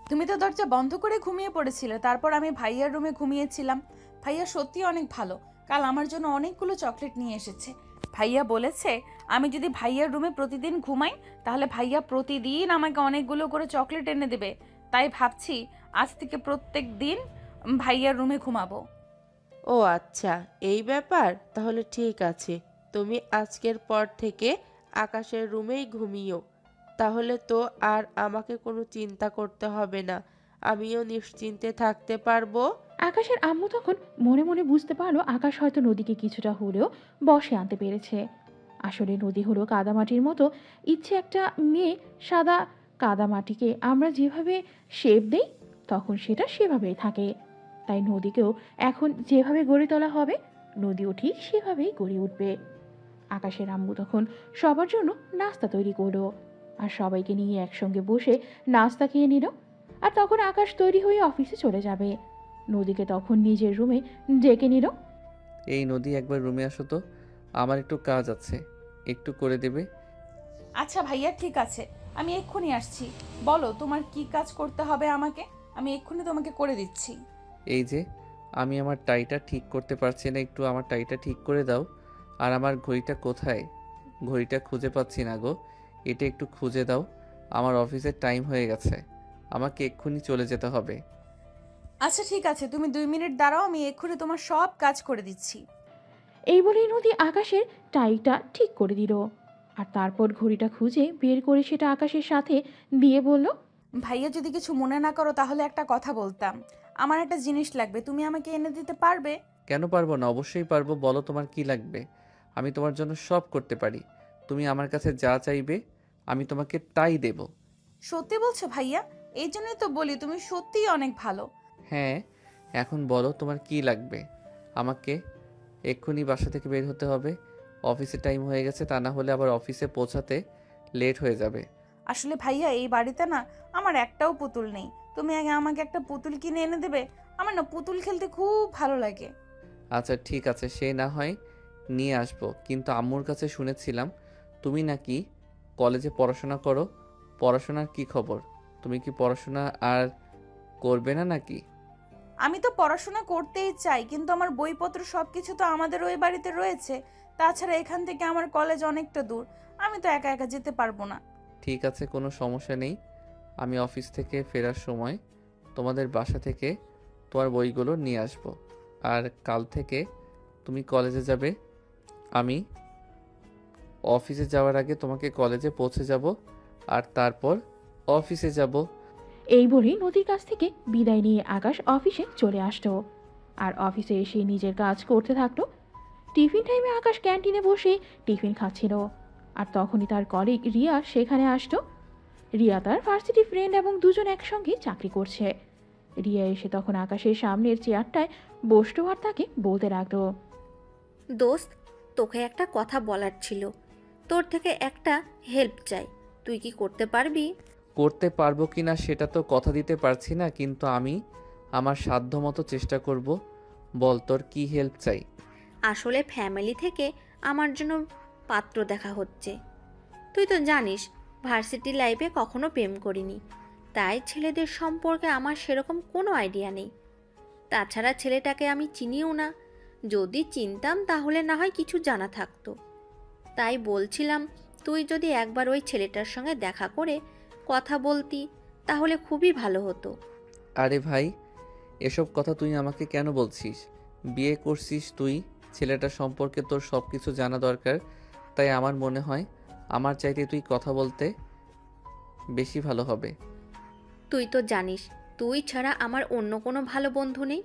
তুমি তো দরজা বন্ধ করে ঘুমিয়ে পড়েছিলে, তারপর আমি ভাইয়ার রুমে ঘুমিয়েছিলাম। ভাইয়া সত্যি অনেক ভালো, কাল আমার জন্য অনেকগুলো চকলেট নিয়ে এসেছে। ভাইয়া বলেছে আমি যদি ভাইয়ার রুমে প্রতিদিন ঘুমাই তাহলে ভাইয়া প্রতিদিন আমাকে অনেকগুলো করে চকলেট এনে দেবে। তাই ভাবছি আজ থেকে প্রত্যেক দিন ভাইয়ার রুমে ঘুমাবো। ও আচ্ছা, এই ব্যাপার। তাহলে ঠিক আছে, তুমি আজকের পর থেকে আকাশের রুমেই ঘুমিও। তাহলে তো আর আমাকে কোনো চিন্তা করতে হবে না, আমিও নিশ্চিন্তে থাকতে পারবো। আকাশের আম্মু তখন মনে মনে বুঝতে পারলো আকাশ হয়তো নদীকে কিছুটা হলেও বশে আনতে পেরেছে। আসলে নদী হলো কাদামাটির মতো। ইচ্ছে একটা মেয়ে সাদা কাদামাটিকে আমরা যেভাবে শেপ দেই, তখন সেটা সেভাবেই থাকে। তাই নদীকেও এখন যেভাবে গড়ে তোলা হবে, নদীও ঠিক সেভাবেই গড়ে উঠবে। আকাশের আম্মু তখন সবার জন্য নাস্তা তৈরি করলো আর সবাইকে নিয়ে একসঙ্গে বসে নাস্তা খেয়ে নিল। আর তখন আকাশ তৈরি হয়ে অফিসে চলে যাবে। নদীকে তখন নিজের রুমে ডেকে নিল। এই নদী, একবার রুমে আসো তো, আমার একটু কাজ আছে, একটু করে দেবে? আচ্ছা ভাইয়া, ঠিক আছে, আমি এক্ষুনি আসছি। বলো তোমার কি কাজ করতে হবে আমাকে, আমি এক্ষুনি তোমাকে করে দিচ্ছি। এই যে, আমি আমার টাইটা ঠিক করতে পারছি না, একটু আমার টাইটা ঠিক করে দাও। আর আমার ঘড়িটা কোথায়? ঘড়িটা খুঁজে পাচ্ছি না গো, এটা একটু খুঁজে দাও। আমার অফিসের টাইম হয়ে গেছে, আমাকে এক্ষুনি চলে যেতে হবে। আচ্ছা ঠিক আছে, তুমি 2 মিনিট দাঁড়াও, আমি এক্ষুনি তোমার সব কাজ করে দিচ্ছি। এই বলেই নদী আকাশের টাইটা ঠিক করে দিল। আর তারপর ঘড়িটা খুঁজে বের করে সেটা আকাশের সাথে দিয়ে বলল, ভাইয়া যদি কিছু মনে না করো তাহলে একটা কথা বলতাম। আমার একটা জিনিস লাগবে, তুমি আমাকে এনে দিতে পারবে? কেন পারবো না? অবশ্যই পারবো। বলো তোমার কি লাগবে। আমি তোমার জন্য সব করতে পারি। তুমি আমার কাছে যা চাইবে আমি তোমাকে তাই দেব। সত্যি বলছো ভাইয়া? এই জন্যই তো বলি তুমি সত্যিই অনেক ভালো। হ্যাঁ, এখন বলো তোমার কি লাগবে। আমাকে এক্ষুনি বাসা থেকে বের হতে হবে। অফিসে টাইম হয়ে গেছে, তা না হলে আবার অফিসে পৌঁছাতে লেট হয়ে যাবে। আসলে ভাইয়া এই বাড়িতে না আমার একটাও পুতুল নেই, তুমি আগে আমাকে একটা পুতুল কিনে এনে দেবে? আমার না পুতুল খেলতে খুব ভালো লাগে। আচ্ছা ঠিক আছে, সে না হয় নিয়ে আসবো। কিন্তু আম্মুর কাছে শুনেছিলাম তুমি নাকি কলেজে পড়াশোনা করো। পড়াশোনার কি খবর? তুমি কি পড়াশোনা আর করবে না নাকি? আমি তো পড়াশোনা করতেই চাই, কিন্তু আমার বইপত্র সব কিছু তো আমাদের ওই বাড়িতে রয়েছে। তাছাড়া এখান থেকে আমার কলেজ অনেকটা দূর, আমি তো একা একা যেতে পারবো না। ঠিক আছে, কোনো সমস্যা নেই। আমি অফিস থেকে ফেরার সময় তোমাদের বাসা থেকে তোমার বইগুলো নিয়ে আসবো। আর কাল থেকে তুমি কলেজে যাবে। আমি অফিসে যাওয়ার আগে তোমাকে কলেজে পৌঁছে যাব, আর তারপর অফিসে যাব। এই বলেই নদীর কাছ থেকে বিদায় নিয়ে আকাশ অফিসে চলে আসতো। আর অফিসে এসে নিজের কাজ করতে থাকতো। টিফিন টাইমে আকাশ ক্যান্টিনে বসে টিফিন খাচ্ছিল। আর তখনই তার কলিগ রিয়া সেখানে আসতো। রিয়া তার ভার্সিটি ফ্রেন্ড এবং দুজন একসঙ্গে চাকরি করছে। রিয়া এসে তখন আকাশের সামনের চেয়ারটায় বসতো আর তাকে বলতে লাগলো, দোস্ত, তোকে একটা কথা বলার ছিল। তোর থেকে একটা হেল্প চাই, তুই কি করতে পারবি? করতে পারবো কি না সেটা তো কথা দিতে পারছি না, কিন্তু আমি আমার সাধ্যমতো চেষ্টা করব। বল তোর কি হেল্প চাই। আসলে ফ্যামিলি থেকে আমার জন্য পাত্র দেখা হচ্ছে। তুই তো জানিস ভার্সিটি লাইফে কখনো প্রেম করিনি, তাই ছেলেদের সম্পর্কে আমার সেরকম কোনো আইডিয়া নেই। তাছাড়া ছেলেটাকে আমি চিনিও না, যদি চিনতাম তাহলে না হয় কিছু জানা থাকতো। তাই বলছিলাম তুই যদি একবার ওই ছেলেটার সঙ্গে দেখা করে কথা বলতি তাহলে খুবই ভালো হতো। আরে ভাই, এসব কথা তুই আমাকে কেন বলছিস? বিয়ে করছিস তুই, ছেলেটার সম্পর্কে তোর সব কিছু জানা দরকার। তাই আমার মনে হয় আমার চাইতে তুই কথা বলতে বেশি ভালো হবে। তুই তো জানিস তুই ছাড়া আমার অন্য কোনো ভালো বন্ধু নেই।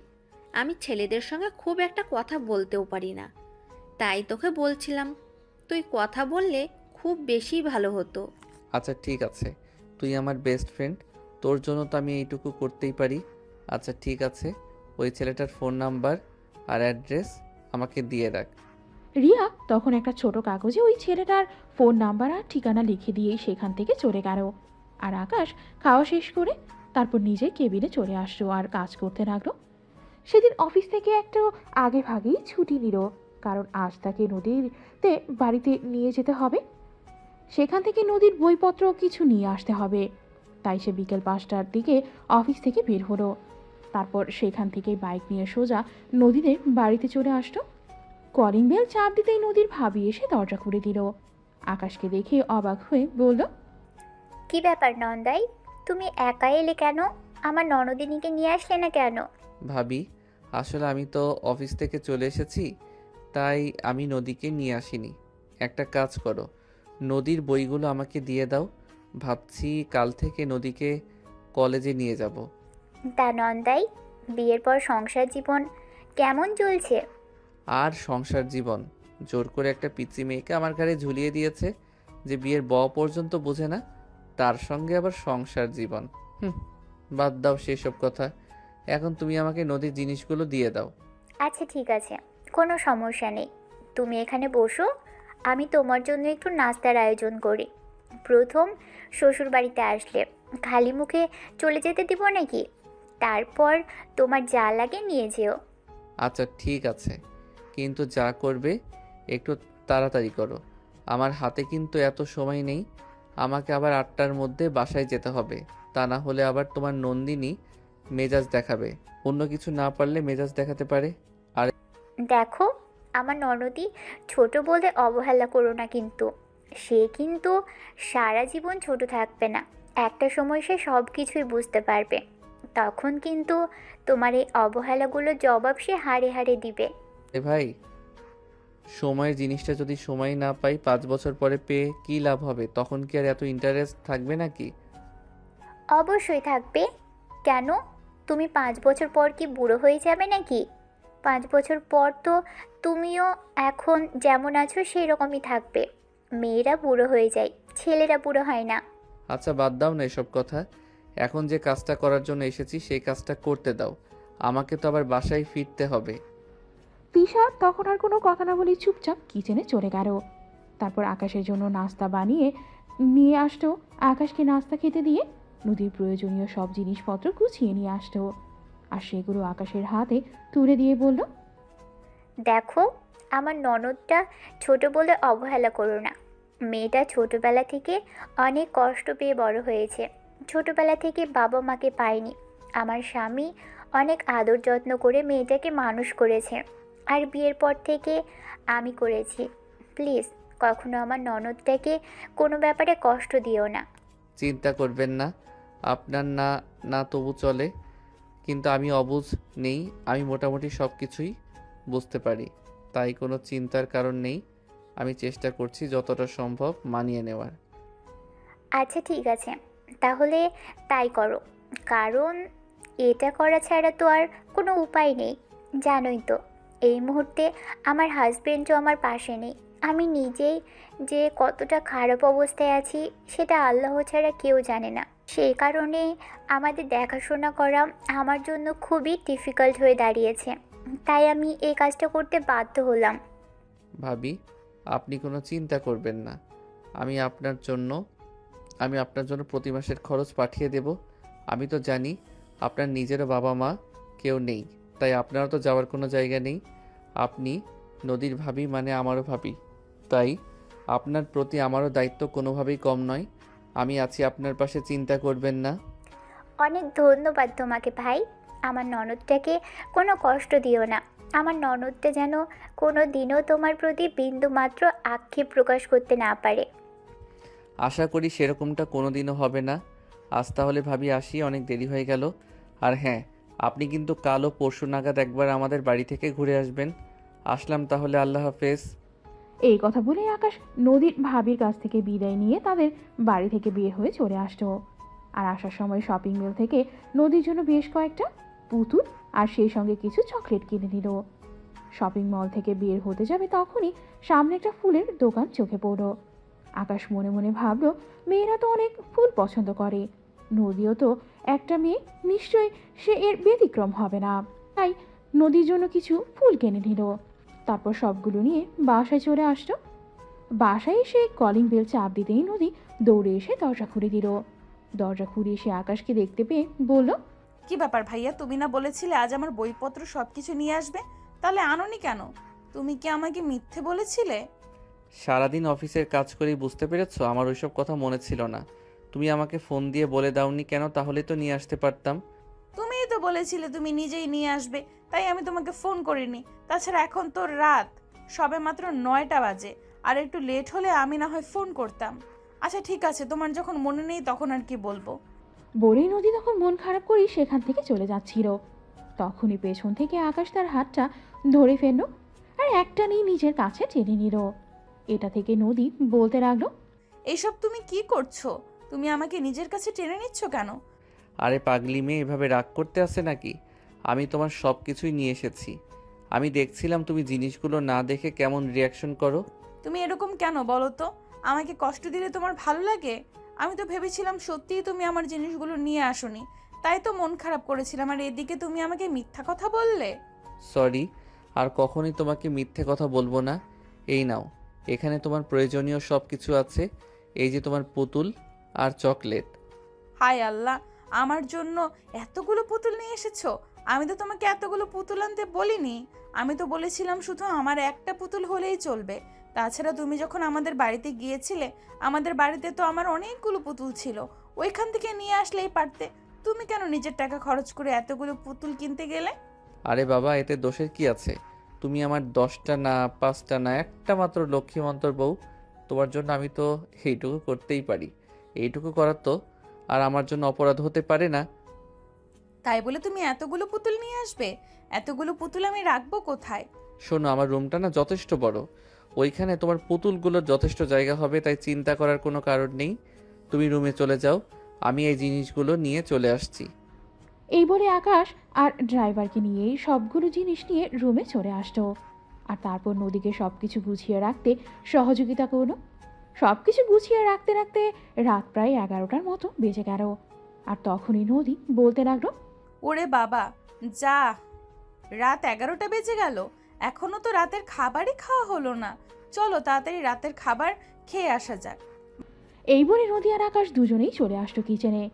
আমি ছেলেদের সঙ্গে খুব একটা কথা বলতেও পারি না, তাই তোকে বলছিলাম তুই কথা বললে খুব বেশি ভালো হতো। আচ্ছা ঠিক আছে, তুই আমার বেস্ট ফ্রেন্ড, তোর জন্য তো আমি এইটুকু করতেই পারি। আচ্ছা ঠিক আছে, ওই ছেলেটার ফোন নাম্বার আর অ্যাড্রেস আমাকে দিয়ে রাখ। রিয়া তখন একটা ছোট কাগজে ওই ছেলেটার ফোন নাম্বার আর ঠিকানা লিখে দিয়েই সেখান থেকে চলে গেল। আর আকাশ খাওয়া শেষ করে তারপর নিজের কেবিনে চলে আসলো আর কাজ করতে লাগলো। সেদিন অফিস থেকে একটু আগে ভাগেই ছুটি নিল, কারণ আজ তাকে নদীতে বাড়িতে নিয়ে যেতে হবে। সেখান থেকে নদীর বইপত্র কিছু নিয়ে আসতে হবে। তাই সে বিকেল 5টার দিকে অফিস থেকে বের হলো। তারপর সেখান থেকে বাইক নিয়ে সোজা নদীদের বাড়িতে চলে আসলো। কলিং বেল চাপ দিতেই নদীর ভাবি এসে দরজা খুলে দিল। আকাশকে দেখে অবাক হয়ে বলল, কি ব্যাপার নন্দাই, তুমি একা এলে কেন? আমার ননদিনীকে নিয়ে আসলে না কেন? ভাবি, আসলে আমি তো অফিস থেকে চলে এসেছি, তাই আমি নদীকে নিয়ে আসিনি। একটা কাজ করো, নদীর বইগুলো আমাকে দিয়ে দাও। ভাবছি কাল থেকে নদীকে কলেজে নিয়ে যাব। তা নন্দাই, বিয়ের পর সংসার জীবন কেমন চলছে? আর সংসার জীবন, জোর করে একটা পিচ্চি মেয়েকে আমার ঘাড়ে ঝুলিয়ে দিয়েছে যে বিয়ের ব পর্যন্ত বোঝে না, তার সঙ্গে আবার সংসার জীবন। বাদ দাও সেসব কথা। এখন তুমি আমাকে নদীর জিনিসগুলো দিয়ে দাও। আচ্ছা ঠিক আছে, কোনো সমস্যা নেই। তুমি এখানে বসো, আমি তোমার জন্য একটু নাস্তার আয়োজন করি। প্রথম শ্বশুর বাড়িতে আসলে খালি মুখে চলে যেতে দিব নাকি? তারপর তোমার যা লাগে নিয়ে যেও। আচ্ছা ঠিক আছে, কিন্তু যা করবে একটু তাড়াতাড়ি করো। আমার হাতে কিন্তু এত সময় নেই। আমাকে আবার 8টার মধ্যে বাসায় যেতে হবে, তা না হলে আবার তোমার নন্দিনী মেজাজ দেখাবে। অন্য কিছু না পারলে মেজাজ দেখাতে পারে। দেখো, আমার ননদি ছোট বলে অবহেলা করো না, কিন্তু সে কিন্তু সারা জীবন ছোট থাকবে না। একটা সময় সে সব কিছুই বুঝতে পারবে, তখন কিন্তু তোমার এই অবহেলাগুলোর জবাব সে হাড়ে হাড়ে দিবে। ভাই, সময়ের জিনিসটা যদি সময় না পাই 5 বছর পরে পেয়ে কি লাভ হবে? তখন কি আর এত ইন্টারেস্ট থাকবে নাকি? অবশ্যই থাকবে। কেন? তুমি 5 বছর পর কি বুড়ো হয়ে যাবে নাকি? 5 বছর পর তো তুমিও এখন যেমন আছো সেই রকমই থাকবে। মেয়েরা বুড়ো হয়ে যায়, ছেলেরা বুড়ো হয় না। আচ্ছা বাদ দাও না এসব কথা। এখন যে কাজটা করার জন্য এসেছি সেই কাজটা করতে দাও। আমাকে তো আবার বাসায় ফিরতে হবে। তিশা তখন আর কোনো কথা না বলে চুপচাপ কিচেনে চলে গেল। তারপর আকাশের জন্য নাস্তা বানিয়ে নিয়ে আসতো। আকাশকে নাস্তা খেতে দিয়ে নদীর প্রয়োজনীয় সব জিনিসপত্র গুছিয়ে নিয়ে আসতো, আর সেগুলো আকাশের হাতে তুলে দিয়ে বলল, দেখো, আমার ননদটা ছোট বলে অবহেলা করো না। মেয়েটা ছোটবেলা থেকে অনেক কষ্ট পেয়ে বড় হয়েছে। ছোটবেলা থেকে বাবা মাকে পায়নি। আমার স্বামী অনেক আদর যত্ন করে মেয়েটাকে মানুষ করেছে, আর বিয়ের পর থেকে আমি করেছি। প্লিজ কখনো আমার ননদটাকে কোনো ব্যাপারে কষ্ট দিও না। চিন্তা করবেন না, আপনার না না তবু চলে, কিন্তু আমি অবুঝ নেই। আমি মোটামুটি সব কিছুই বুঝতে পারি, তাই কোনো চিন্তার কারণ নেই। আমি চেষ্টা করছি যতটা সম্ভব মানিয়ে নেওয়ার। আচ্ছা ঠিক আছে, তাহলে তাই করো, কারণ এটা করা ছাড়া তো আর কোনো উপায় নেই। জানোই তো এই মুহূর্তে আমার হাজবেন্ডও আমার পাশে নেই। আমি নিজেই যে কতটা খারাপ অবস্থায় আছি সেটা আল্লাহ ছাড়া কেউ জানে না। সেই কারণে আমাদের দেখাশোনা করা আমার জন্য খুবই ডিফিকাল্ট হয়ে দাঁড়িয়েছে। তাই আমি এই কাজটা করতে বাধ্য হলাম। ভাবি, আপনি কোনো চিন্তা করবেন না। আমি আপনার জন্য আমি আপনার জন্য প্রতি মাসের খরচ পাঠিয়ে দেব। আমি তো জানি আপনার নিজেরও বাবা মা কেউ নেই, তাই আপনারও তো যাওয়ার কোনো জায়গা নেই। আপনি নদীর ভাবি মানে আমারও ভাবি, তাই আপনার প্রতি আমারও দায়িত্ব কোনোভাবেই কম নয়। আমি আছি আপনার পাশে, চিন্তা করবেন না। অনেক ধন্যবাদ তোমাকে ভাই। আমার ননদটাকে কোনো কষ্ট দিও না। আমার ননদটা যেন কোনো দিনও তোমার প্রতি বিন্দু মাত্র আক্ষেপ প্রকাশ করতে না পারে। আশা করি সেরকমটা কোনোদিনও হবে না। আজ তাহলে ভাবি আসি, অনেক দেরি হয়ে গেল। আর হ্যাঁ, আপনি কিন্তু কাল ও পরশু নাগাদ একবার আমাদের বাড়ি থেকে ঘুরে আসবেন। আসলাম তাহলে, আল্লাহ হাফেজ। এই কথা বলে আকাশ নদীর ভাবির কাছ থেকে বিদায় নিয়ে তাদের বাড়ি থেকে বের হয়ে চলে আসতো। আর আসার সময় শপিং মল থেকে নদীর জন্য বেশ কয়েকটা পুতুল আর সেই সঙ্গে কিছু চকলেট কিনে নিল। শপিং মল থেকে বের হতে যাবে তখনই সামনে একটা ফুলের দোকান চোখে পড়ল। আকাশ মনে মনে ভাবল, মেয়েরা তো অনেক ফুল পছন্দ করে, নদীও তো একটা মেয়ে, নিশ্চয়ই সে এর ব্যতিক্রম হবে না। তাই নদীর জন্য কিছু ফুল কিনে নিল। তারপর সবগুলো নিয়ে বাসায় চলে আসতো। বাসায় এসে কলিং বেল চাপ দিতেই নদী দৌড়ে এসে দরজা খুলে দিল। দরজা খুলে এসে আকাশকে দেখতে পেয়ে বলল, কি ব্যাপার ভাইয়া, তুমি না বলেছিলে আজ আমার বইপত্র সব কিছু নিয়ে আসবে? তাহলে আনোনি কেন? তুমি কি আমাকে মিথ্যে বলেছিলে? সারাদিন অফিসের কাজ করেই বুঝতে পেরেছো আমার ওইসব কথা মনে ছিল না। তুমি আমাকে ফোন দিয়ে বলে দাওনি কেন? তাহলে তো নিয়ে আসতে পারতাম। তুমিই তো বলেছিলে তুমি নিজেই নিয়ে আসবে, তাই আমি তোমাকে ফোন করিনি। তাছাড়া এখন তো রাত, সবে মাত্র 9টা বাজে, আর একটু লেট হলে আমি না হয় ফোন করতাম। আচ্ছা ঠিক আছে, তোমার যখন মনে নেই তখন আর কি বলবো। বলেই নদী তখন মন খারাপ করেই সেখান থেকে চলে যাচ্ছিল। তখনই পেছন থেকে আকাশ তার হাতটা ধরে ফেলল আর একটা নিয়ে নিজের কাছে টেনে নিল। এটা থেকে নদী বলতে লাগলো, এইসব তুমি কি করছো? তুমি আমাকে নিজের কাছে টেনে নিচ্ছ কেন? আরে পাগলি মেয়ে, এভাবে রাগ করতে আসে নাকি? আমি তোমার সব কিছুই নিয়ে এসেছি। আমি দেখছিলাম তুমি জিনিসগুলো না দেখে কেমন রিয়াকশন করো। তুমি এরকম কেন বলো তো? আমাকে কষ্ট দিলে তোমার ভালো লাগে? আমি তো ভেবেছিলাম সত্যিই তুমি আমার জিনিসগুলো নিয়ে আসোনি, তাই তো মন খারাপ করেছিলাম। আর এদিকে তুমি আমাকে মিথ্যা কথা বললে। সরি, আর কখনোই তোমাকে মিথ্যে কথা বলবো না। এই নাও, এখানে তোমার প্রয়োজনীয় সব কিছু আছে। এই যে তোমার পুতুল আর চকলেট। হায় আল্লাহ, আমার জন্য এতগুলো পুতুল নিয়ে এসেছো? আমি তো তোমাকে এতগুলো পুতুল আনতে বলিনি। আমি তো বলেছিলাম শুধু আমার একটা পুতুল হলেই চলবে। তাছাড়া তুমি যখন আমাদের বাড়িতে গিয়েছিলে, আমাদের বাড়িতে তো আমার অনেকগুলো পুতুল ছিল, ওইখান থেকে নিয়ে আসলেই পারতে। তুমি কেন নিজের টাকা খরচ করে এতগুলো পুতুল কিনতে গেলে? আরে বাবা, এতে দোষের কি আছে? তুমি আমার 10টা না 5টা না একটা মাত্র লক্ষ্মীমন্তর বউ। তোমার জন্য আমি তো এইটুকু করতেই পারি। এইটুকু করার তো আর আমার জন্য অপরাধ হতে পারে না। তাই বলে তুমি এতগুলো পুতুল নিয়ে আসবে? এতগুলো পুতুল আমি রাখবো কোথায়? শোনো, আমার রুমটা না যথেষ্ট বড়, ওইখানে তোমার পুতুলগুলোর যথেষ্ট জায়গা হবে, তাই চিন্তা করার কোনো কারণ নেই। তুমি রুমে চলে যাও, আমি এই জিনিসগুলো নিয়ে চলে আসছি। এই বলে আকাশ আর ড্রাইভারকে নিয়েই সবগুলো জিনিস নিয়ে রুমে চলে আসতো। আর তারপর নদীকে সব কিছু গুছিয়ে রাখতে সহযোগিতা করলো। সব কিছু গুছিয়ে রাখতে রাখতে রাত প্রায় 11টার মতো বেজে গেল। আর তখনই নদী বলতে লাগলো, ওরে বাবা, যা, রাত 11টা বেজে গেল, এখনো তো রাতের খাবারই খাওয়া হলো না। চলো তাড়াতাড়ি রাতের খাবার খেয়ে আসা যাক। এই বলে নদী আর আকাশ দুজনেই চলে আসলো কিচেনে।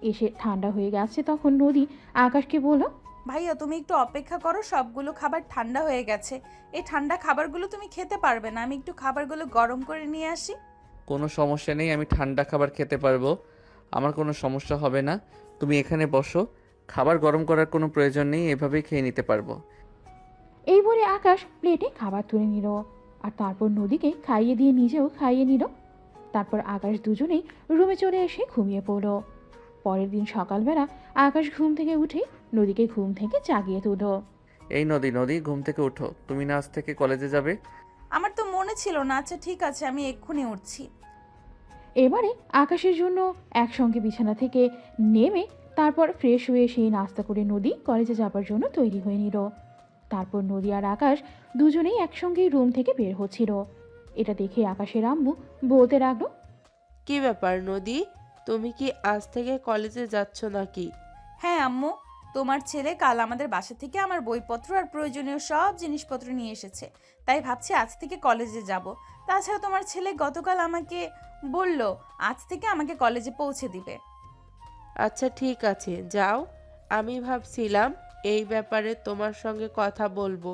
এসে ঠান্ডা হয়ে গেছে তখন নদী আকাশকে বলল, ভাইয়া তুমি একটু অপেক্ষা করো, সবগুলো খাবার ঠান্ডা হয়ে গেছে। এই ঠান্ডা খাবারগুলো তুমি খেতে পারবে না, আমি একটু খাবারগুলো গরম করে নিয়ে আসি। কোনো সমস্যা নেই, আমি ঠান্ডা খাবার খেতে পারবো, আমার কোনো সমস্যা হবে না। তুমি এখানে বসো, খাবার গরম করার কোনো প্রয়োজন নেই, এভাবেই খেয়ে নিতে পারবো। এই বলে আকাশ প্লেটে খাবার তুলে নিল আর তারপর নদীকে খাইয়ে দিয়ে নিজেও খাইয়ে নিল। তারপর আকাশ দুজনেই রুমে চলে এসে ঘুমিয়ে পড়ল। পরের দিন সকালবেলা আকাশ ঘুম থেকে উঠে নদীকে ঘুম থেকে জাগিয়ে তুলল। এই নদী, নদী ঘুম থেকে উঠো, তুমি না আজ থেকে কলেজে যাবে? আমার তো মনে ছিল না। আচ্ছা ঠিক আছে, আমি এক্ষুনি উঠছি। এবারে আকাশের জন্য একসঙ্গে বিছানা থেকে নেমে তারপর ফ্রেশ হয়ে সেই নাস্তা করে নদী কলেজে যাবার জন্য তৈরি হয়ে নিল। তারপর নদী আর আকাশ দুজনেই একসঙ্গেই রুম থেকে বের হচ্ছিল। এটা দেখে আকাশের আম্মু বলতে লাগলো, কি ব্যাপার নদী, তুমি কি আজ থেকে কলেজে যাচ্ছ নাকি? হ্যাঁ আম্মু, তোমার ছেলে কাল আমাদের বাসা থেকে আমার বইপত্র আর প্রয়োজনীয় সব জিনিসপত্র নিয়ে এসেছে, তাই ভাবছি আজ থেকে কলেজে যাব। তাছাড়া তোমার ছেলে গতকাল আমাকে বলল আজ থেকে আমাকে কলেজে পৌঁছে দিবে। আচ্ছা ঠিক আছে, যাও। আমি ভাবছিলাম এই ব্যাপারে তোমার সঙ্গে কথা বলবো,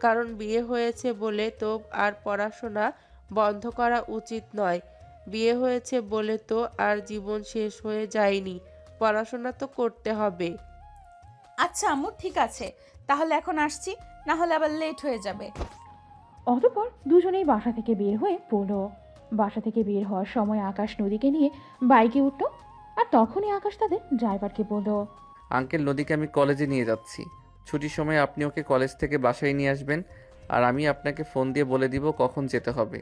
কারণ বিয়ে হয়েছে বলে তো আর পড়াশোনা বন্ধ করা উচিত নয়। বিয়ে হয়েছে বলে তো আর জীবন শেষ হয়ে যায়নি, পড়াশোনা তো করতে হবে। আচ্ছা আম্মু ঠিক আছে, তাহলে এখন আসছি, না হলে আবার লেট হয়ে যাবে। অতঃপর দুজনেই বাসা থেকে বের হয়ে পড়ল। বাসা থেকে বের হওয়ার সময় আকাশ নদীকে নিয়ে বাইকে উঠল। আর তখনই আকাশ তাদের ড্রাইভারকে বলল, আঙ্কেল, নদীকে আমি কলেজে নিয়ে যাচ্ছি, ছুটির সময় আপনি ওকে কলেজ থেকে বাসায় নিয়ে আসবেন, আর আমি আপনাকে ফোন দিয়ে বলে দিব কখন যেতে হবে।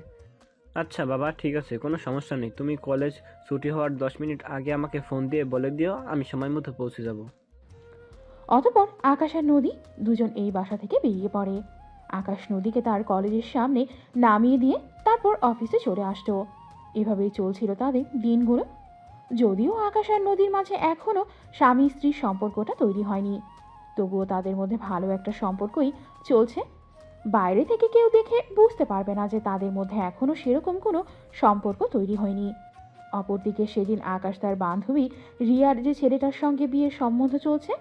আচ্ছা বাবা, ঠিক আছে, কোনো সমস্যা নেই। তুমি কলেজ ছুটি হওয়ার 10 মিনিট আগে আমাকে ফোন দিয়ে বলে দিও, আমি সময় মতো পৌঁছে যাব। অতঃপর আকাশ আর নদী দুজন এই বাসা থেকে বেরিয়ে পড়ে। আকাশ নদীকে তার কলেজের সামনে নামিয়ে দিয়ে তারপর অফিসে চলে আসতো। এভাবেই চলছিল তাদের দিনগুলো। যদিও আকাশ আর নদীর মাঝে এখনও স্বামী স্ত্রীর সম্পর্কটা তৈরি হয়নি, তবুও তাদের মধ্যে ভালো একটা সম্পর্কই চলছে। বাইরে থেকে কেউ দেখে বুঝতে পারবে না যে তাদের মধ্যে এখনও সেরকম কোনো সম্পর্ক তৈরি হয়নি। অপরদিকে সেদিন আকাশ তার বান্ধবী রিয়ার যে ছেলেটার সঙ্গে বিয়ের সম্বন্ধ চলছে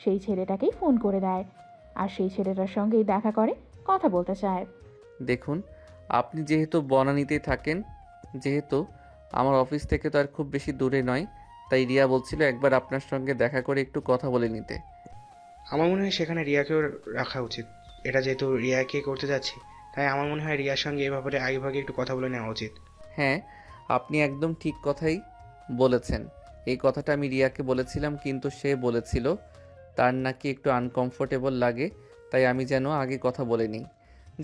সেই ছেলেটাকেই ফোন করে দেয়, আর সেই ছেলেটার সঙ্গেই দেখা করে কথা বলতে চায়। দেখুন, আপনি যেহেতু বনানীতেই থাকেন, যেহেতু আমার অফিস থেকে তো আর খুব বেশি দূরে নয়, তাই রিয়া বলছিল একবার আপনার সঙ্গে দেখা করে একটু কথা বলে নিতে। আমার মনে হয় সেখানে রিয়াকেও রাখা উচিত। এটা যেহেতু রিয়াকে করতে যাচ্ছি, তাই আমার মনে হয় রিয়ার সঙ্গে এ ব্যাপারে আগেভাগে একটু কথা বলে নেওয়া উচিত। হ্যাঁ, আপনি একদম ঠিক কথাই বলেছেন। এই কথাটা আমি রিয়াকে বলেছিলাম, কিন্তু সে বলেছিল তার নাকি একটু আনকমফোর্টেবল লাগে, তাই আমি যেন আগে কথা বলে নিই।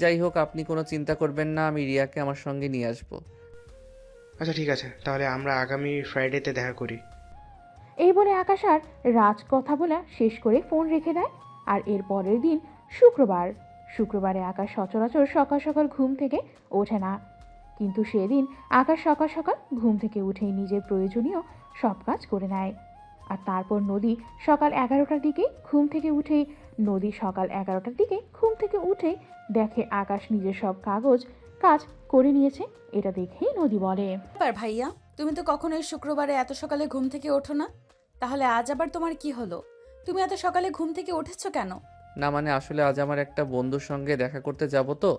যাই হোক, আপনি কোনো চিন্তা করবেন না, আমি রিয়াকে আমার সঙ্গে নিয়ে আসব। আচ্ছা ঠিক আছে, তাহলে আমরা আগামী ফ্রাইডেতে দেখা করি। এই বলে আকাশ আর রাজ কথা বলা শেষ করে ফোন রেখে দেয়। আর এর পরের দিন শুক্রবার। শুক্রবারে আকাশ সচরাচর সকাল সকাল ঘুম থেকে ওঠে না, কিন্তু সেদিন আকাশ সকাল সকাল ঘুম থেকে উঠেই নিজের প্রয়োজনীয় সব কাজ করে নেয়। আর তারপর নদী সকাল 11টার দিকে ঘুম থেকে উঠেই দেখে আকাশ নিজের সব কাজ করে নিয়েছে। এটা দেখেই নদী বলে, ব্যাপার ভাইয়া, তুমি তো কখনোই শুক্রবারে এত সকালে ঘুম থেকে ওঠো না, তাহলে আজ আবার তোমার কি হলো? তুমি এত সকালে ঘুম থেকে উঠেছো কেন? না মানে আসলে আজ আমার একটা বন্ধুর সঙ্গে দেখা করতে যাব তো,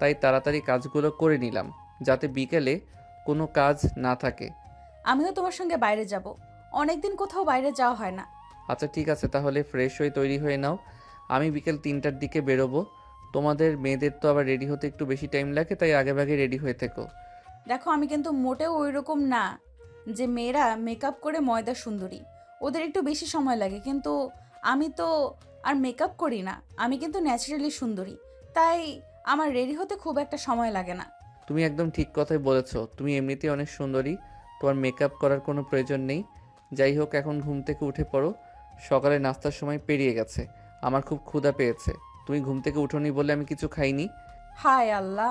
তাই তাড়াতাড়ি কাজগুলো করে নিলাম, যাতে বিকেলে কোনো কাজ না থাকে। আমিও তোমার সঙ্গে বাইরে যাব, অনেকদিন কোথাও বাইরে যাওয়া হয় না। আচ্ছা ঠিক আছে, তাহলে ফ্রেশ হয়ে তৈরি হয়ে নাও, আমি বিকেল 3টার দিকে বেরোবো। তোমাদের মেয়েদের তো আবার রেডি হতে একটু বেশি টাইম লাগে, তাই আগেভাগে রেডি হয়ে থেকো। দেখো আমি কিন্তু মোটেও ওই রকম না যে মেয়েরা মেকআপ করে ময়দা সুন্দরী, ওদের একটু বেশি সময় লাগে, কিন্তু আমি তো আর মেকআপ করি না, আমি কিন্তু ন্যাচারালি সুন্দরী, তাই আমার রেডি হতে খুব একটা সময় লাগে না। তুমি একদম ঠিক কথাই বলেছো, তুমি এমনিতেই অনেক সুন্দরী, তোমার মেকআপ করার কোনো প্রয়োজন নেই। যাই হোক, এখন ঘুম থেকে উঠে পড়ো, সকালে নাস্তার সময় পেরিয়ে গেছে, আমার খুব ক্ষুধা পেয়েছে। তুমি ঘুম থেকে উঠোনি বলে আমি কিছু খাইনি। হায় আল্লাহ,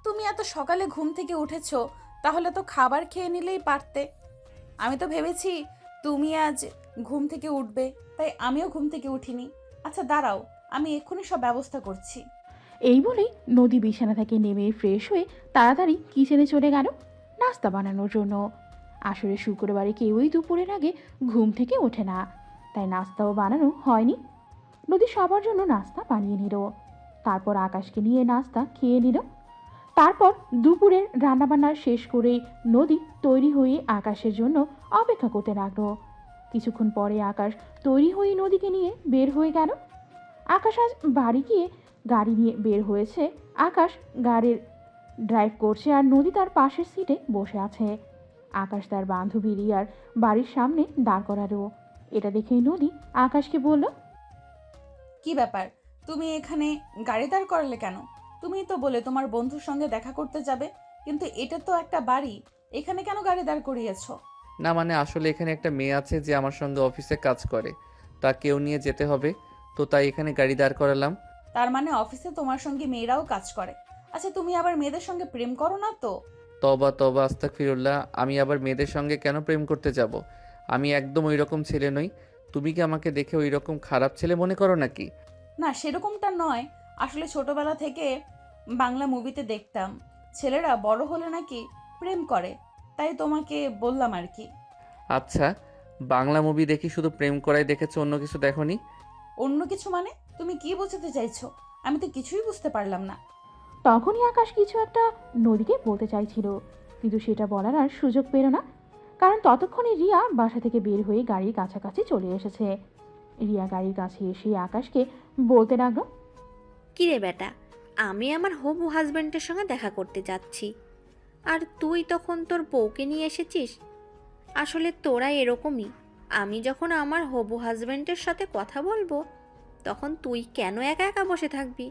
তুমি এত সকালে ঘুম থেকে উঠেছো, তাহলে তো খাবার খেয়ে নিলেই পারতে। আমি তো ভেবেছি তুমি আজ ঘুম থেকে উঠবে, তাই আমিও ঘুম থেকে উঠিনি। আচ্ছা দাঁড়াও, আমি এক্ষুনি সব ব্যবস্থা করছি। এই বলেই নদী বিছানা থেকে নেমে ফ্রেশ হয়ে তাড়াতাড়ি কিচেনে চলে গেল নাস্তা বানানোর জন্য। আসলে শুক্রবারে কেউই দুপুরের আগে ঘুম থেকে ওঠে না, তাই নাস্তাও বানানো হয়নি। নদী সবার জন্য নাস্তা বানিয়ে নিল, তারপর আকাশকে নিয়ে নাস্তা খেয়ে নিল। তারপর দুপুরের রান্নাবান্না শেষ করেই নদী তৈরি হয়ে আকাশের জন্য অপেক্ষা করতে লাগলো। কিছুক্ষণ পরে আকাশ তৈরি হয়ে নদীকে নিয়ে বের হয়ে গেল। আকাশ আজ বাড়ি গিয়ে গাড়ি নিয়ে বের হয়েছে। আকাশ গাড়ির ড্রাইভ করছে আর নদী তার পাশের সিটে বসে আছে। আকাশ তার বান্ধবী রিয়ার বাড়ির সামনে দাঁড় করালো। এটা দেখেই নদী আকাশকে বলল, কি ব্যাপার, তুমি এখানে গাড়ি দাঁড় করালে কেন? তুমিই তো বলে তোমার বন্ধুর সঙ্গে দেখা করতে যাবে, কিন্তু এটা তো একটা বাড়ি, এখানে কেন গাড়ি দাঁড় করিয়েছো? না মানে আসলে এখানে একটা মেয়ে আছে যে আমার সঙ্গে অফিসে কাজ করে, তা কেউ নিয়ে যেতে হবে, তো তাই এখানে গাড়ি দাঁড় করালাম। তার মানে অফিসে তোমার সঙ্গে মেয়েরাও কাজ করে? আচ্ছা, তুমি আবার মেয়েদের সঙ্গে প্রেম করো না তো? তবা তবা আস্তাগফিরুল্লাহ, আমি আবার মেয়েদের সঙ্গে কেন প্রেম করতে যাব? আমি একদম ওই রকম ছেলে নই। তুমি কি আমাকে দেখে ওই রকম খারাপ ছেলে মনে করো নাকি? না, সেরকমটা নয়। আসলে ছোটবেলা থেকে বাংলা মুভিতে দেখতাম ছেলেরা বড় হলে নাকি প্রেম করে, তাই তোমাকে বললাম আর কি। আচ্ছা, বাংলা মুভি দেখি শুধু প্রেম করাই দেখেছো, অন্য কিছু দেখোনি? অন্য কিছু মানে তুমি কি বোঝাতে চাইছো? আমি তো কিছুই বুঝতে পারলাম না। তখনই আকাশ কিছু একটা নদীকে বলতে চাইছিল, কিন্তু সেটা বলার আর সুযোগ পেল না, কারণ ততক্ষণে রিয়া বাসা থেকে বের হয়ে গাড়ির কাছাকাছি চলে এসেছে। রিয়া গাড়ির কাছে এসে আকাশকে বলতে লাগলো, কিরে বেটা, আমি আমার হবু হাজব্যান্ডের সঙ্গে দেখা করতে যাচ্ছি, আর তুই তখন তোর বউকে নিয়ে এসেছিস। আসলে তোরা এরকমই, আমি যখন আমার হবু হাজব্যান্ডের সাথে কথা বলবো, তখন তুই কেন একা একা বসে থাকবি?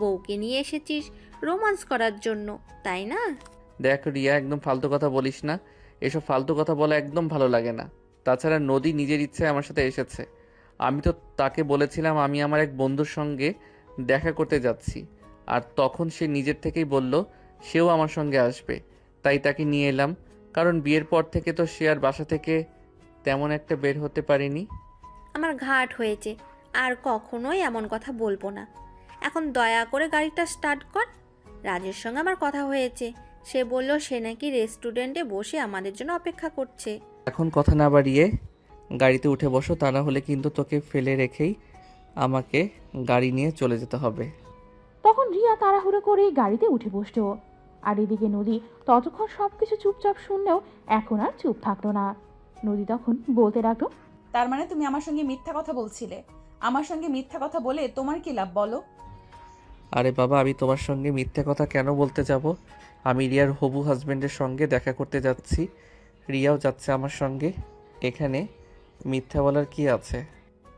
বউকে নিয়ে এসেছিস রোমান্স করার জন্য, তাই না? দেখ রিয়া, একদম ফালতু কথা বলিস না। এসব ফালতু কথা বলা একদম ভালো লাগে না। তাছাড়া নদী নিজের ইচ্ছায় আমার সাথে এসেছে। আমি তো তাকে বলেছিলাম আমি আমার এক বন্ধুর সঙ্গে দেখা করতে যাচ্ছি, আর তখন সে নিজের থেকেই বলল সেও আমার সঙ্গে আসবে, তাই তাকে নিয়ে এলাম। কারণ বিয়ের পর থেকে তো সে আর বাসা থেকে তেমন একটা বের হতে পারেনি। আমার ঘাট হয়েছে, আর কখনোই এমন কথা বলবো না। এখন দয়া করে গাড়িটা স্টার্ট কর। রাজের সঙ্গে আমার কথা হয়েছে, সে বলল সে নাকি রেস্টুরেন্টে বসে আমাদের জন্য অপেক্ষা করছে। এখন কথা না বাড়িয়ে গাড়িতে উঠে বসো, তা না হলে কিন্তু তোকে ফেলে রেখেই আমাকে গাড়ি নিয়ে চলে যেতে হবে। তখন রিয়া তাড়াহুড়ো করে গাড়িতে উঠে বসলো। আর এদিকে নদী ততক্ষণ সবকিছু চুপচাপ শুনলেও এখন আর চুপ থাকলো না। নদী তখন বলতে লাগলো, তার মানে তুমি আমার সঙ্গে মিথ্যা কথা বলছিলে? আমার সঙ্গে মিথ্যা কথা বলে তোমার কি লাভ বলো? আরে বাবা, আমি তোমার সঙ্গে মিথ্যে কথা কেন বলতে যাব? আমি রিয়ার হবু হাজবেন্ডের সঙ্গে দেখা করতে যাচ্ছি, রিয়াও যাচ্ছে আমার সঙ্গে। এখানে মিথ্যা বলার কি আছে?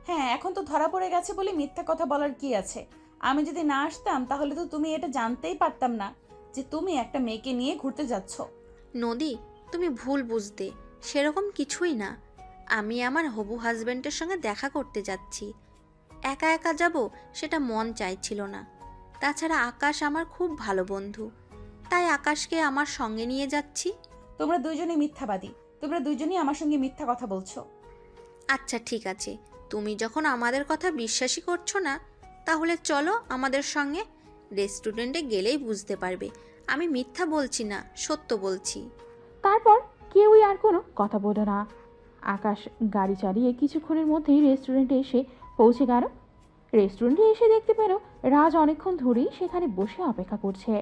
হ্যাঁ, এখন তো ধরা পড়ে গেছে বলে মিথ্যা কথা বলার কি আছে? আমি যদি না আসতাম তাহলে তো তুমি এটা জানতেই পারতাম না যে তুমি একটা মেয়েকে নিয়ে ঘুরতে যাচ্ছ। নদী, তুমি ভুল বুঝতে, সেরকম কিছুই না। আমি আমার হবু হাজব্যান্ডের সঙ্গে দেখা করতে যাচ্ছি। একা একা যাব সেটা মন চাইছিল না। তাছাড়া আকাশ আমার খুব ভালো বন্ধু, তাই আকাশকে আমার সঙ্গে নিয়ে যাচ্ছি। তোমরা দুইজনই মিথ্যাবাদী, তোমরা দুইজনই আমার সঙ্গে মিথ্যা কথা বলছো। আচ্ছা ঠিক আছে, তুমি যখন আমাদের কথা বিশ্বাসই করছো না, তাহলে চলো আমাদের সঙ্গে। রেস্টুরেন্টে গেলেই বুঝতে পারবে আমি মিথ্যা বলছি না, সত্য বলছি। তারপর কেউই আর কোনো কথা বলল না। আকাশ গাড়ি চালিয়ে কিছুক্ষণের মধ্যেই রেস্টুরেন্টে এসে পৌঁছে গেল। রেস্টুরেন্টে এসে দেখতে পেল রাজ অনেকক্ষণ ধরেই সেখানে বসে অপেক্ষা করছে।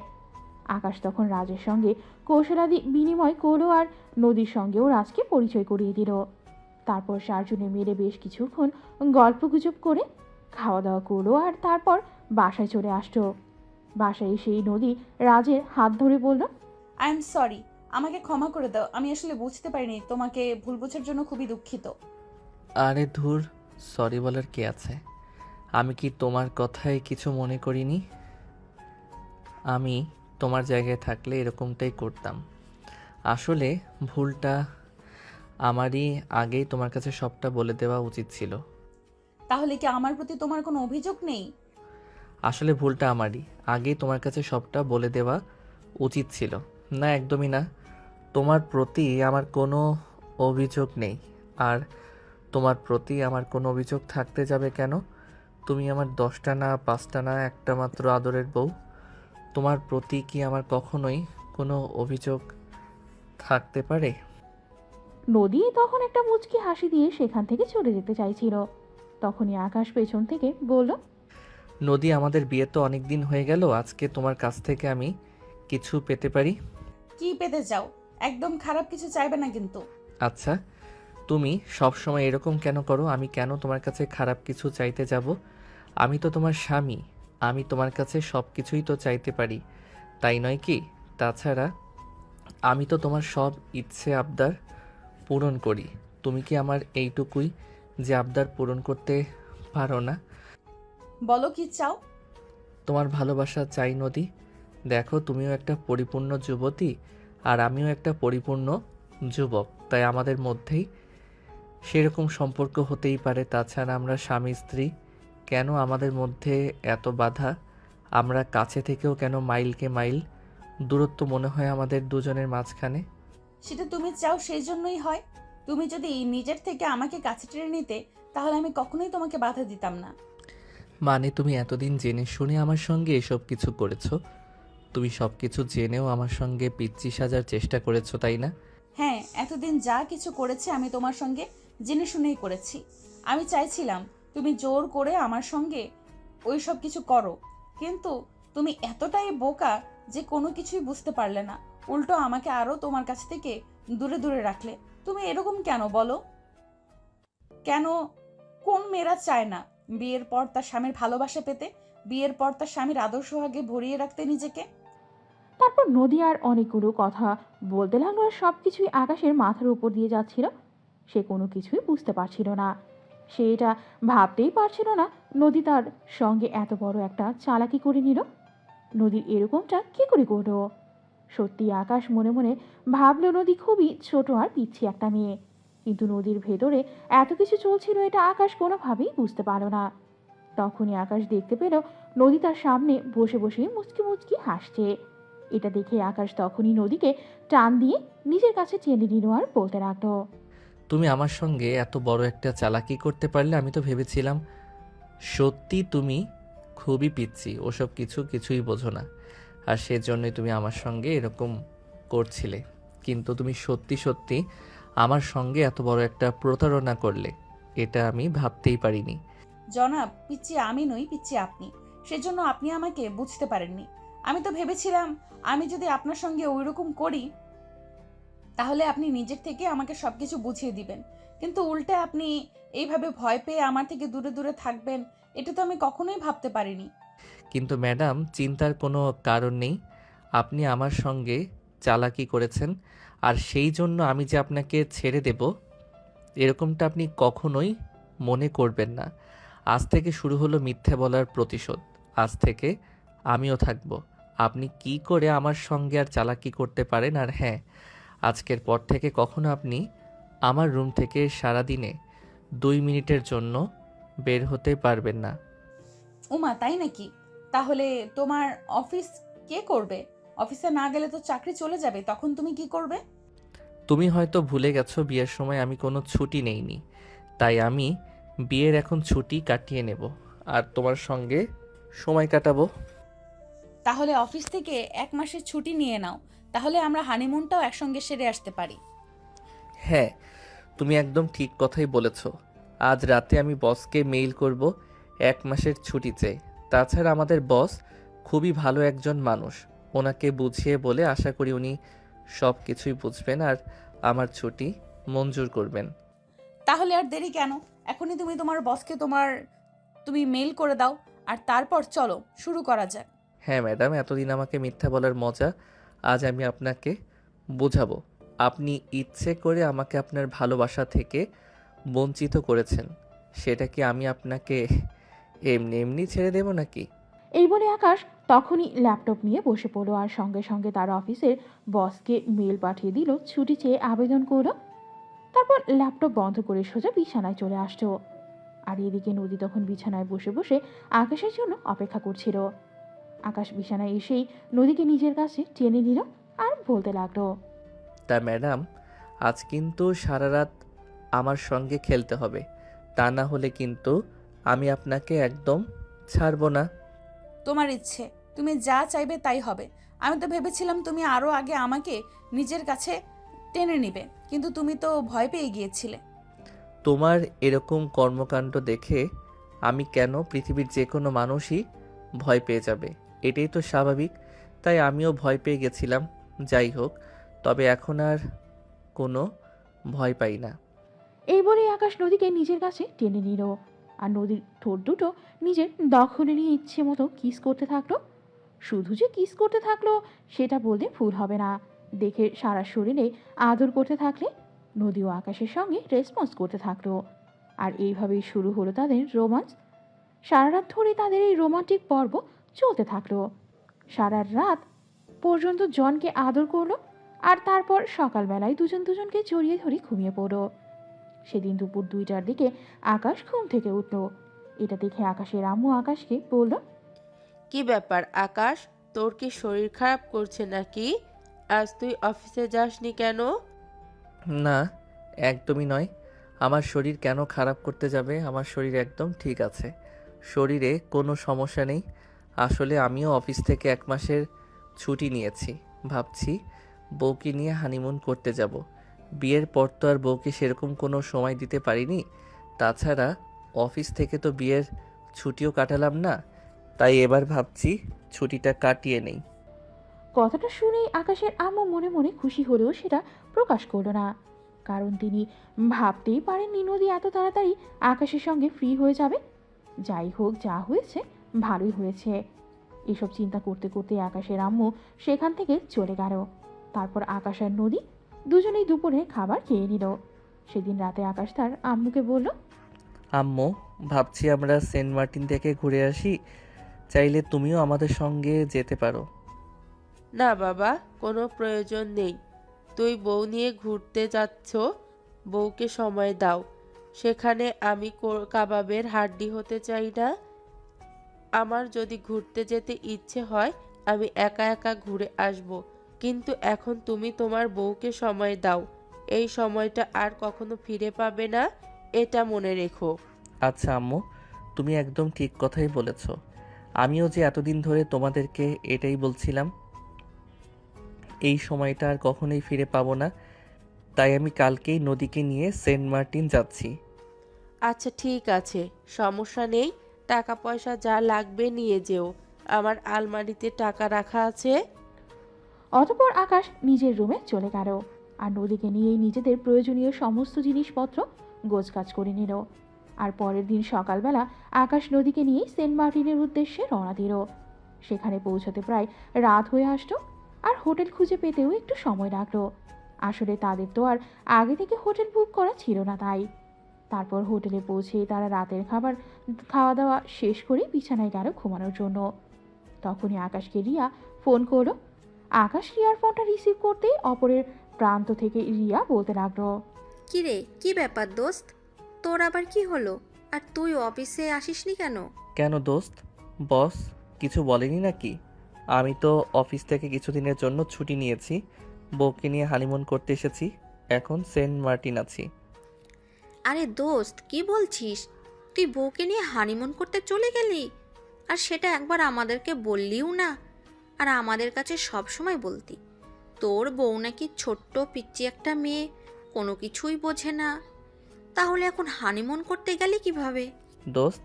আকাশ তখন রাজের সঙ্গে কৌশলাদি বিনিময় করলো আর নদীর সঙ্গেও রাজকে পরিচয় করিয়ে দিল। তারপর চারজনে মিলে বেশ কিছুক্ষণ গল্পগুজব করে খাওয়া দাওয়া করলো আর তারপর বাসায় চলে আসলো। বাসায় এসেই নদী রাজের হাত ধরে বলল, আই এম সরি, আমাকে ক্ষমা করে দাও। আমি আসলে বুঝতে পারিনি, তোমাকে ভুল বোঝার জন্য খুবই দুঃখিত। আরে ধুর, সরি বলার কি আছে? আমি কি তোমার কথায় কিছু মনে করিনি? আমি তোমার জায়গায় থাকলে এরকমটাই করতাম। আসলে ভুলটা আমারই আগেই তোমার কাছে সবটা বলে দেওয়া উচিত ছিল। তাহলে কি আমার প্রতি তোমার কোনো অভিযোগ নেই? আসলে ভুলটা আমারই, আগেই তোমার কাছে সবটা বলে দেওয়া উচিত ছিল। না, একদমই না। তোমার প্রতি আমার কোনো অভিযোগ নেই। আর তোমার প্রতি আমার কোনো অভিযোগ থাকতে যাবে কেন? তুমি আমার 10টা না 5টা না একটা মাত্র আদরের বউ। তোমার প্রতি কি আমার কখনোই কোনো অভিযোগ থাকতে পারে? নদী তখন একটা মুচকি হাসি দিয়ে সেখান থেকে চলে যেতে চাইছিল। তখনই আকাশ পেছন থেকে বলল, নদী, আমাদের বিয়ে তো অনেক দিন হয়ে গেল, আজকে তোমার কাছ থেকে আমি কিছু পেতে পারি? কি পেতে চাও? একদম খারাপ কিছু চাইবে না কিন্তু। আচ্ছা, তুমি সব সময় এরকম কেন করো? আমি কেন তোমার কাছে খারাপ কিছু চাইতে যাব? আমি তো তোমার স্বামী, আমি তোমার কাছে সব কিছুই তো চাইতে পারি, তাই নয় কি? তাছাড়া আমি তো তোমার সব ইচ্ছে আবদার পূরণ করি। তুমি কি আমার এইটুকুই যে আবদার পূরণ করতে পারো না? বলো কি চাও? তোমার ভালোবাসা চাই নদী। দেখো, তুমিও একটা পরিপূর্ণ যুবতী আর আমিও একটা পরিপূর্ণ যুবক, তাই আমাদের মধ্যেই সেরকম সম্পর্ক হতেই পারে। তাছাড়া আমরা স্বামী স্ত্রী, কেন আমাদের মধ্যে এত বাধা? আমরা কাছে থেকেও কেন মাইলকে মাইল দূরত্ব মনে হয় আমাদের দুজনের মাঝখানে? সেটা তুমি চাও সেই জন্যই হয়। তুমি যদি নিজের থেকে আমাকে কাছে টেনে নিতে, তাহলে আমি কখনোই তোমাকে বাধা দিতাম না। মানে তুমি এতদিন জেনে শুনে আমার সঙ্গে এসব কিছু করেছো? তুমি সব কিছু জেনেও আমার সঙ্গে পিচ্চি সাজার চেষ্টা করেছো, তাই না? হ্যাঁ, এতদিন যা কিছু করেছে আমি তোমার সঙ্গে জেনে শুনেই করেছি। আমি চাইছিলাম তুমি জোর করে আমার সঙ্গে ওই সব কিছু করো, কিন্তু তুমি এতটাই বোকা যে কোনো কিছুই বুঝতে পারলে না। উল্টো আমাকে আরো তোমার কাছ থেকে দূরে দূরে রাখলে। তুমি এরকম কেন বলো? কেন? কোন মেয়েরা চায় না বিয়ের পর তার স্বামীর ভালোবাসা পেতে, বিয়ের পর তার স্বামীর আদর্শ আগে ভরিয়ে রাখতে নিজেকে? তারপর নদী আর অনেকগুলো কথা বলতে লাগলো আর সব কিছুই আকাশের মাথার উপর দিয়ে যাচ্ছিল। সে কোনো কিছুই বুঝতে পারছিল না। সে এটা ভাবতেই পারছিল না নদী তার সঙ্গে এত বড় একটা চালাকি করে নিল। নদীর এরকমটা কি করে করলো? সত্যি আকাশ মনে মনে ভাবলো নদী খুবই ছোট আর পিচ্ছি একটা মেয়ে, কিন্তু নদীর ভেতরে এত কিছু চলছিল এটা আকাশ কোনোভাবেই বুঝতে পারল না। তখনই আকাশ দেখতে পেল নদী তার সামনে বসে বসে মুচকি মুচকি হাসছে। এটা দেখে আকাশ তখনই নদীকে টান দিয়ে নিজের কাছে টেনে নিল আর বলতে লাগলো, তুমি আমার সঙ্গে এত বড় একটা চালাকি করতে পারলে? আমি তো ভেবেছিলাম সত্যি তুমি খুবই পিচ্ছি, ওসব কিছুই বোঝো না, আর সেজন্যই তুমি আমার সঙ্গে এরকম করছিলে। কিন্তু তুমি সত্যি সত্যি আমার সঙ্গে এত বড় একটা প্রতারণা করলে, এটা আমি ভাবতেই পারিনি। জনাব, পিচ্ছি আমি নই, পিচ্ছি আপনি। সেজন্য আপনি আমাকে বুঝতে পারেননি। আমি তো ভেবেছিলাম আমি যদি আপনার সঙ্গে ওইরকম করি, তাহলে আপনি নিজের থেকে আমাকে সবকিছু বুঝিয়ে দিবেন, কিন্তু উল্টে আপনি এইভাবে ভয় পেয়ে আমার থেকে দূরে দূরে থাকবেন, এটা তো আমি কখনোই ভাবতে পারিনি। কিন্তু ম্যাডাম, চিন্তার কোনো কারণ নেই। আপনি আমার সঙ্গে চালাকি করেছেন, আর সেই জন্য আমি যে আপনাকে ছেড়ে দেব এরকমটা আপনি কখনোই মনে করবেন না। আজ থেকে শুরু হলো মিথ্যে বলার প্রতিশোধ। আজ থেকে আমিও থাকব। আপনি কি করে আমার সঙ্গে আর চালাকি করতে পারেন? আর হ্যাঁ, আজকের পর থেকে কখনো আপনি আমার রুম থেকে সারাদিনে 2 মিনিটের জন্য বের হতে পারবেন না। উমা, তাই নাকি? তাহলে তোমার অফিস কে করবে? অফিসে না গেলে তো চাকরি চলে যাবে, তখন তুমি কি করবে? তুমি হয়তো ভুলে গেছো বিয়ের সময় আমি কোনো ছুটি নেইনি, তাই আমি বিয়ের এখন ছুটি কাটিয়ে নেব আর তোমার সঙ্গে সময় কাটাবো। তাহলে অফিস থেকে 1 মাসের ছুটি নিয়ে নাও, তাহলে আমরা হানিমুনটাও একসঙ্গে সেরে আসতে পারি। হ্যাঁ, তুমি একদম ঠিক কথাই বলেছ। আজ রাতে আমি বসকে মেইল করব 1 মাসের ছুটি চেয়ে। তাছাড়া আমাদের বস খুবই ভালো একজন মানুষ, ওনাকে বুঝিয়ে বলে আশা করি উনি সব কিছুই বুঝবেন আর আমার ছুটি মঞ্জুর করবেন। তাহলে আর দেরি কেন? এখনই তুমি তোমার বসকে তুমি মেল করে দাও, আর তারপর চলো শুরু করা যাক। হ্যাঁ ম্যাডাম, এতদিন আমাকে মিথ্যা বলার মজা আজ আমি আপনাকে বোঝাবো। আপনি ইচ্ছে করে আমাকে আপনার ভালোবাসা থেকে বঞ্চিত করেছেন, সেটা কি আমি আপনাকে এমনি এমনি ছেড়ে দেব নাকি? এই বলে আকাশ তখনই ল্যাপটপ নিয়ে বসে পড়লো আর সঙ্গে সঙ্গে তার অফিসের বসকে মেল পাঠিয়ে দিল ছুটি চেয়ে আবেদন করলো। তারপর ল্যাপটপ বন্ধ করে সোজা বিছানায় চলে আসতো। আর এদিকে নদী তখন বিছানায় বসে বসে আকাশের জন্য অপেক্ষা করছিল। আকাশ বিছানায় এসেই নদীকে নিজের কাছে টেনে নিল আর বলতে লাগলো, তা ম্যাডাম, আজ কিন্তু সারা রাত আমার সঙ্গে খেলতে হবে, তা না হলে কিন্তু আমি আপনাকে একদম ছাড়বো না। তোমার ইচ্ছে, তুমি যা চাইবে তাই হবে। আমি তো ভেবেছিলাম তুমি আরও আগে আমাকে নিজের কাছে টেনে নিবে, কিন্তু তুমি তো ভয় পেয়ে গিয়েছিলে। তোমার এরকম কর্মকাণ্ড দেখে আমি কেন, পৃথিবীর যে কোনো মানুষই ভয় পেয়ে যাবে, এটাই তো স্বাভাবিক। তাই আমিও ভয় পেয়ে গেছিলাম। যাই হোক, তবে এখন আর কোনো ভয় পাই না। এই বলে আকাশ নদীকে নিজের কাছে টেনে নিল আর নদীর ঠোঁট দুটো নিজের দখলে নিয়ে ইচ্ছে মতো কিস করতে থাকলো। শুধু যে কিস করতে থাকলো সেটা বলতে ভুল হবে না, দেখে সারা শরীরে আদর করতে থাকলে নদীও আকাশের সঙ্গে রেসপন্স করতে থাকলো। আর এইভাবেই শুরু হলো তাদের রোমান্স। সারা রাত ধরে তাদের এই রোমান্টিক পর্ব চলতে থাকলো। সারা রাত পর্যন্ত জনকে আদর করলো আর তারপর সকালবেলায় দুজন দুজনকে জড়িয়ে ধরে ঘুমিয়ে পড়লো। সেদিন দুপুর 2টার দিকে আকাশ ঘুম থেকে উঠল। এটা দেখে আকাশের আম্মু আকাশকে বলল, কি ব্যাপার আকাশ, তোর কি শরীর খারাপ করছে নাকি? আজ তুই অফিসে যাসনি কেন? না, একদমই নয়। আমার শরীর কেন খারাপ করতে যাবে? আমার শরীর একদম ঠিক আছে, শরীরে কোনো সমস্যা নেই। আসলে আমিও অফিস থেকে 1 মাসের ছুটি নিয়েছি। ভাবছি বউকে নিয়ে হানিমুন করতে যাব। বিয়ের পর তো আর বউকে সেরকম কোনো সময় দিতে পারিনি। তাছাড়া অফিস থেকে তো বিয়ের ছুটিও কাটালাম না, তাই এবার ভাবছি ছুটিটা কাটিয়ে নেই। কথাটা শুনেই আকাশের আম্মু মনে মনে খুশি হলেও সেটা প্রকাশ করলো না, কারণ তিনি ভাবতেই পারেননি নদী এত তাড়াতাড়ি আকাশের সঙ্গে ফ্রি হয়ে যাবে। যাই হোক, যা হয়েছে ভালোই হয়েছে। এসব চিন্তা করতে করতে আকাশের আম্মু সেখান থেকে চলে গেল। তারপর আকাশ আর নদী দুজনেই দুপুরে খাবার খেয়ে নিল। সেদিন রাতে আকাশ তার আম্মুকে বলল, আম্মু, ভাবছি আমরা সেন্ট মার্টিন থেকে ঘুরে আসি, চাইলে তুমিও আমাদের সঙ্গে যেতে পারো। না বাবা, কোনো প্রয়োজন নেই। তুই বউ নিয়ে ঘুরতে যাচ্ছ, বউকে সময় দাও। সেখানে আমি কাবাবের হাড্ডি হতে চাই না। আমার যদি ঘুরতে যেতে ইচ্ছে হয় আমি একা একা ঘুরে আসব, কিন্তু এখন তুমি তোমার বউকে সময় দাও। এই সময়টা আর কখনো ফিরে পাবে না, এটা মনে রেখো। আচ্ছা আম্মু, তুমি একদম ঠিক কথাই বলেছ। আমিও যে এতদিন ধরে তোমাদেরকে এটাই বলছিলাম, এই সময়টা আর কখনোই ফিরে পাবো না। তাই আমি কালকেই নদীকে নিয়ে সেন্ট মার্টিন যাচ্ছি। আচ্ছা ঠিক আছে, সমস্যা নেই। টাকা পয়সা যা লাগবে নিয়ে যেও, আমার আলমারিতে টাকা রাখা আছে। অতঃপর আকাশ নিজের রুমে চলে গেল আর নদীকে নিয়েই নিজেদের প্রয়োজনীয় সমস্ত জিনিসপত্র গোছগাছ করে নিল। আর পরের দিন সকালবেলা আকাশ নদীকে নিয়ে সেন্ট মার্টিনের উদ্দেশ্যে রওনা দিল। সেখানে পৌঁছতে প্রায় রাত হয়ে আসতো আর হোটেল খুঁজে পেতেও একটু সময় লাগলো। আসলে তাদের তো আর আগে থেকে হোটেল বুক করা ছিল না, তাই। তারপর হোটেলে পৌঁছে তারা রাতের খাওয়া দাওয়া শেষ করে বিছানায় গেল ঘুমানোর জন্য। তখনই আকাশকে রিয়া ফোন করলো। আকাশ রিয়ার ফোনটা রিসিভ করতেই অপরের প্রান্ত থেকে রিয়া বলতে লাগলো, কি রে, কি ব্যাপার দোস্ত? তোর আবার কি হলো? আর তুই অফিসে আসিসনি কেন? কেন দোস্ত, বস কিছু বলেনি নাকি? আমি তো অফিস থেকে কিছুদিনের জন্য ছুটি নিয়েছি, বউকে নিয়ে হানিমুন করতে এসেছি। এখন সেন্ট মার্টিন আছি। আরে দোস্ত, কি বলছিস? তুই বউকে নিয়ে হানিমুন করতে চলে গেলি? আর সেটা একবার আমাদেরকে বললিও না। আর আমাদের কাছে সব সময় বলতি তোর বউ নাকি ছোট্ট পিচ্চি একটা মেয়ে, কোনো কিছুই বোঝে না। তাহলে এখন হানিমুন করতে গেলি কিভাবে? দোস্ত,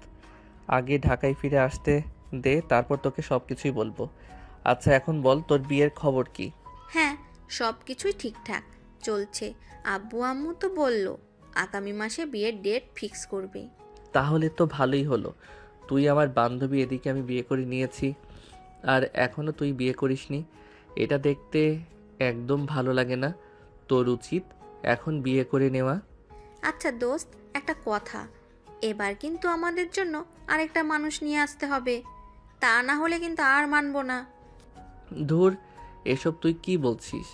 আগে ঢাকায় ফিরে আসতে দে, তারপর তোকে সব কিছুই বলবো। আচ্ছা এখন বল, তোর বিয়ের খবর কি? হ্যাঁ, সব কিছুই ঠিকঠাক চলছে। আব্বু আম্মু তো বললো আগামী মাসে বিয়ের ডেট ফিক্স করবে। তাহলে তো ভালোই হলো। তুই আমার বান্ধবী, এদিকে আমি বিয়ে করে নিয়েছি, আর এখনও তুই বিয়ে করিসনি। এটা দেখতে একদম ভালো লাগে না। তোর উচিত এখন বিয়ে করে নেওয়া। আচ্ছা দোস্ত, একটা কথা, এবার কিন্তু আমাদের জন্য আরেকটা মানুষ নিয়ে আসতে হবে, তা না হলে কিন্তু আর মানবো না। ধুর, এসব তুই কি বলছিস?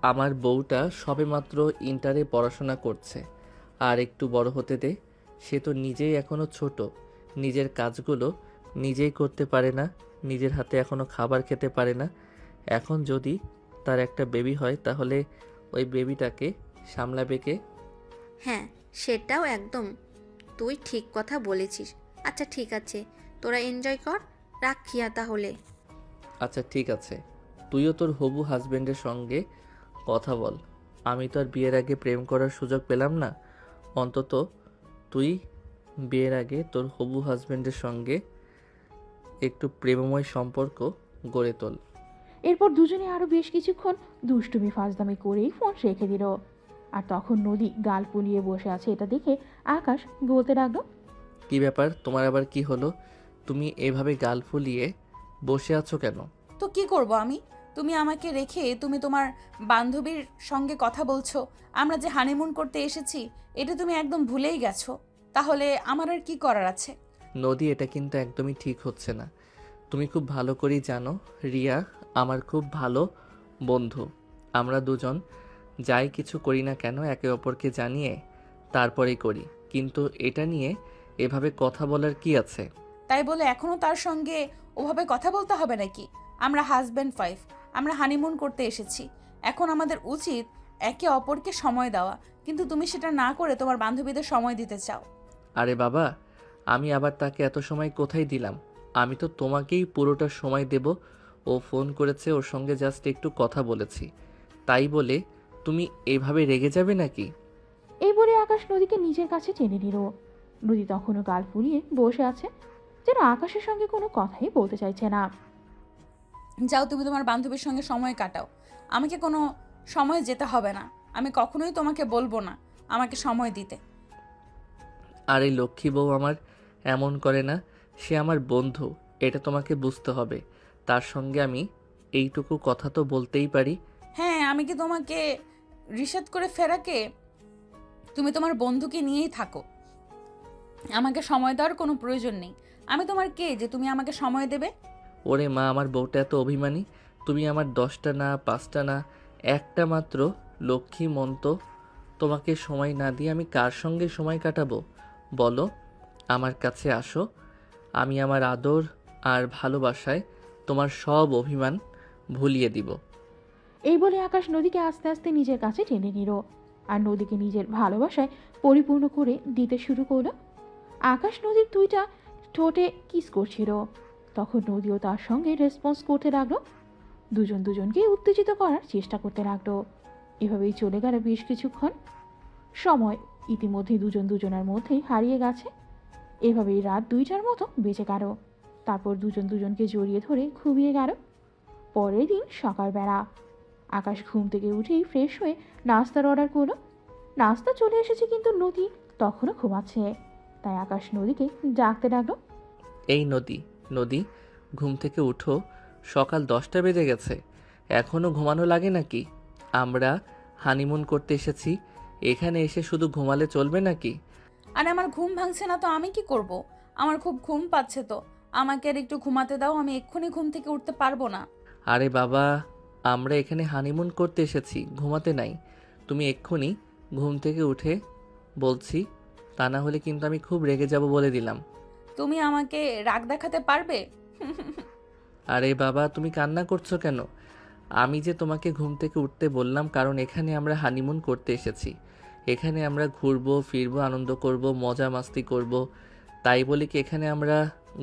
আমার বউটা সবেমাত্র ইন্টারে পড়াশোনা করছে, আর একটু বড় হতে দে। সে তো নিজেই এখনো ছোট, নিজের কাজগুলো নিজেই করতে পারে না, নিজের হাতে এখনো খাবার খেতে পারে না। এখন যদি তার একটা বেবি হয় তাহলে ওই বেবিটাকে সামলাবে কে? হ্যাঁ, সেটাও একদম তুই ঠিক কথা বলেছিস। আচ্ছা ঠিক আছে, তোরা এনজয় কর, রাখি তাহলে। আচ্ছা ঠিক আছে, তুইও তোর হবু হাজবেন্ডের সঙ্গে কথা বল। আমি তো আর বিয়ের আগে প্রেম করার সুযোগ পেলাম না, অন্তত তুই বিয়ের আগে তোর হবু হাজবেন্ডের সঙ্গে একটু প্রেমময় সম্পর্ক গড়ে তোল। এরপর দুজনে আরও বেশ কিছুক্ষণ দুষ্টুমি ফাজদামি করেই ফোন রেখে দিল। আর তখন নদী গাল ফুলিয়ে বসে আছে এটা দেখে আকাশ বলতে লাগলো, কি ব্যাপার, তোমার আবার কি হলো? তুমি এভাবে গাল ফুলিয়ে বসে আছো কেন? তো কি করব আমি? তুমি আমাকে রেখে তুমি তোমার বান্ধবীর সঙ্গে কথা বলছো। আমরা যে হানিমুন করতে এসেছি এটা তুমি একদম ভুলেই গেছো। তাহলে আমার আর কি করার আছে? নদী, এটা কিন্তু একদমই ঠিক হচ্ছে না। তুমি খুব ভালো করেই জানো রিয়া আমার খুব ভালো বন্ধু। আমরা দুজন যাই কিছু করি না কেন একে অপরকে জানিয়ে তারপরেই করি, কিন্তু এটা নিয়ে এভাবে কথা বলার কি আছে? তাই বলে এখনো তার সঙ্গে ওভাবে কথা বলতে হবে নাকি? আমরা হাজব্যান্ড ওয়াইফ, আমরা হানিমুন করতে এসেছি। এখন আমাদের উচিত একে অপরকে সময় দেওয়া, কিন্তু তুমি সেটা না করে তোমার বান্ধবীদের সময় দিতে চাও। আরে বাবা, আমি আবার তাকে এত সময় কোথায় দিলাম? আমি তো তোমাকেই পুরোটা সময় দেব। ও ফোন করেছে, ওর সঙ্গে জাস্ট একটু কথা বলেছি, তাই বলে তুমি এইভাবে রেগে যাবে নাকি? এই বলে আকাশ নদীকে নিজের কাছে টেনে নিল। নদী তখনও গাল ফুলিয়ে বসে আছে, যেন আকাশের সঙ্গে কোনো কথাই বলতে চাইছে না। যাও, তুমি তোমার বান্ধবীর সঙ্গে সময় কাটাও। আমাকে কোনো সময় যেতে হবে না। আমি কখনোই তোমাকে বলবো না আমাকে সময় দিতে। আর এই লক্ষ্মী বউ আমার এমন করে না, সে আমার বন্ধু, এটা তোমাকে বুঝতে হবে। তার সঙ্গে আমি এইটুকু কথা তো বলতেই পারি। হ্যাঁ, আমি কি তোমাকে রিশাদ করে ফেরাকে? তুমি তোমার বন্ধুকে নিয়েই থাকো, আমাকে সময় দেওয়ার কোনো প্রয়োজন নেই। আমি তোমার কে যে তুমি আমাকে সময় দেবে? ওরে মা, আমার বউটা এত অভিমানী। তুমি আমার 10টা না 5টা না, একটা মাত্র লক্ষ্মী মন্ত তোমাকে সময় না দিয়ে আমি কার সঙ্গে সময় কাটাবো বলো? আমার কাছে আসো, আমি আমার আদর আর ভালোবাসায় তোমার সব অভিমান ভুলিয়ে দিব। এই বলে আকাশ নদীকে আস্তে আস্তে নিজের কাছে টেনে নিল আর নদীকে নিজের ভালোবাসায় পরিপূর্ণ করে দিতে শুরু করলো। আকাশ নদীর দুইটা ঠোঁটে কিস করছিল, তখন নদীও তার সঙ্গে রেসপন্স করতে লাগলো। দুজন দুজনকে উত্তেজিত করার চেষ্টা করতে লাগলো। এভাবেই চলে গেল বেশ কিছুক্ষণ সময়। ইতিমধ্যে দুজন দুজনের মধ্যেই হারিয়ে গেছে। এভাবেই রাত 2টার মতো বেঁচে গেল। তারপর দুজন দুজনকে জড়িয়ে ধরে ঘুমিয়ে গেল। পরের দিন সকালবেলা আকাশ ঘুম থেকে উঠেই ফ্রেশ হয়ে নাস্তার অর্ডার করলো। নাস্তা চলে এসেছে, কিন্তু নদী তখনও ঘুমাচ্ছে। তাই আকাশ নদীকে ডাকতে লাগলো, এই নদী, নদী, ঘুম থেকে উঠো, সকাল 10টা বেজে গেছে, এখনও ঘুমানো লাগে নাকি? আমরা হানিমুন করতে এসেছি, এখানে এসে শুধু ঘুমালে চলবে নাকি? আর আমার ঘুম ভাঙছে না তো আমি কি করব? আমার খুব ঘুম পাচ্ছে, তো আমাকে আর একটু ঘুমাতে দাও। আমি এক্ষুনি ঘুম থেকে উঠতে পারবো না। আরে বাবা, আমরা এখানে হানিমুন করতে এসেছি, ঘুমাতে নাই। তুমি এক্ষুনি ঘুম থেকে উঠে বলছি, তা না হলে কিন্তু আমি খুব রেগে যাব বলে দিলাম। তুমি আমাকে রাগ দেখাতে পারবে? আরে বাবা, তুমি কান্না করছো কেন? আমি যে তোমাকে ঘুম থেকে উঠতে বললাম কারণ এখানে আমরা হানিমুন করতে এসেছি। এখানে আমরা ঘুরবো ফিরবো, আনন্দ করব, মজা মাস্তি করব, তাই বলি কি এখানে আমরা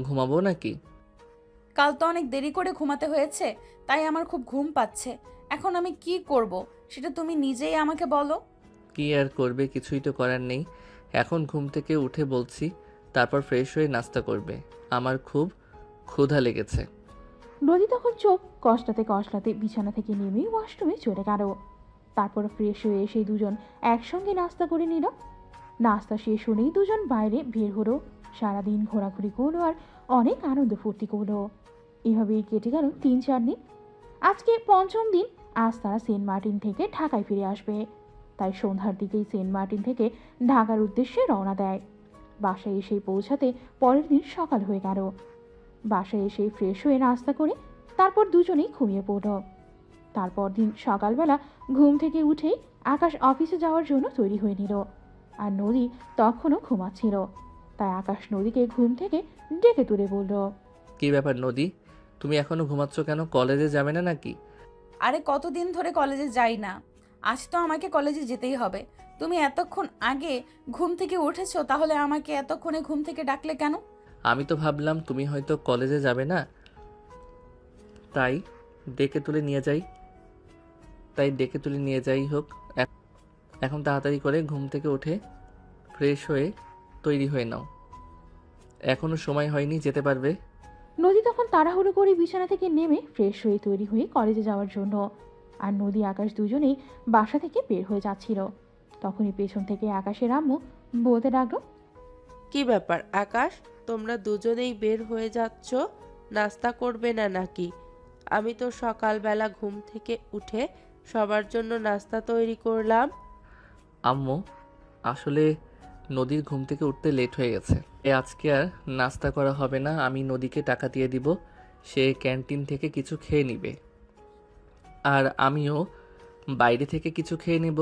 ঘুমাবো নাকি? কাল তো অনেক দেরি করে ঘুমাতে হয়েছে, তাই আমার খুব ঘুম পাচ্ছে। এখন আমি কি করব সেটা তুমি নিজেই আমাকে বলো। কি আর করবে, কিছুই তো করার নেই। এখন ঘুম থেকে উঠে বলছি, তারপর ফ্রেশ হয়ে নাস্তা করবে। আমার খুব ক্ষুধা লেগেছে। নদী তখন চোখ কষলাতে কষলাতে বিছানা থেকে নেমে ওয়াশরুমে চলে গেল। তারপর ফ্রেশ হয়ে সেই দুজন একসঙ্গে নাস্তা করে নিল। নাস্তা শেষ হলেই দুজন বাইরে বের হলো। সারাদিন ঘোরাঘুরি করলো আর অনেক আনন্দ ফুর্তি করলো। এভাবেই কেটে গেল 3-4 দিন। আজকে 5ম দিন। আজ তারা সেন্ট মার্টিন থেকে ঢাকায় ফিরে আসবে। তাই সন্ধ্যার দিকেই সেন্ট মার্টিন থেকে ঢাকার উদ্দেশ্যে রওনা দেয়। বাসায় এসে পৌঁছাতে পরের দিন সকাল হয়ে গেল। বাসায় এসে ফ্রেশ হয়ে নাস্তা করে তারপর দুজনেই ঘুমিয়ে পড়ল। তারপর দিন সকালবেলা ঘুম থেকে উঠেই আকাশ অফিসে যাওয়ার জন্য তৈরি হয়ে নিল। আর নদী তখনও ঘুমাচ্ছিল। তাই আকাশ নদীকে ঘুম থেকে ডেকে তুলে বলল, কি ব্যাপার নদী, তুমি এখনো ঘুমাচ্ছ কেন? কলেজে যাবে না নাকি? আরে কতদিন ধরে কলেজে যাই না, আজ তো আমাকে কলেজে যেতেই হবে। তুমি এতক্ষণ আগে ঘুম থেকে উঠেছো, তাহলে আমাকে এতক্ষণে ঘুম থেকে ডাকলে কেন? আমি তো ভাবলাম তুমি হয়তো কলেজে যাবে না, তাই ডেকে তুলে নিয়ে যাই। হোক, এখন তাড়াতাড়ি করে ঘুম থেকে উঠে ফ্রেশ হয়ে তৈরি হয়ে নাও, এখনো সময় হয়নি, যেতে পারবে? নদী তখন তাড়াহুড়ো করে বিছানা থেকে নেমে ফ্রেশ হয়ে তৈরি হয়ে কলেজে যাওয়ার জন্য। আর নদী আকাশ দুজনেই বাসা থেকে বের হয়ে যাচ্ছিল। তখনই পেছন থেকে আকাশের আম্মু বলতে লাগলো, কি ব্যাপার আকাশ, তোমরা দুজনেই বের হয়ে যাচ্ছ? নাস্তা করবে না নাকি? আমি তো সকালবেলা ঘুম থেকে উঠে সবার জন্য নাস্তা তৈরি করলাম। আম্মু, আসলে নদীর ঘুম থেকে উঠতে লেট হয়ে গেছে, আজকে আর নাস্তা করা হবে না। আমি নদীকে টাকা দিয়ে দিব, সে ক্যান্টিন থেকে কিছু খেয়ে নিবে, আর আমিও বাইরে থেকে কিছু খেয়ে নেব।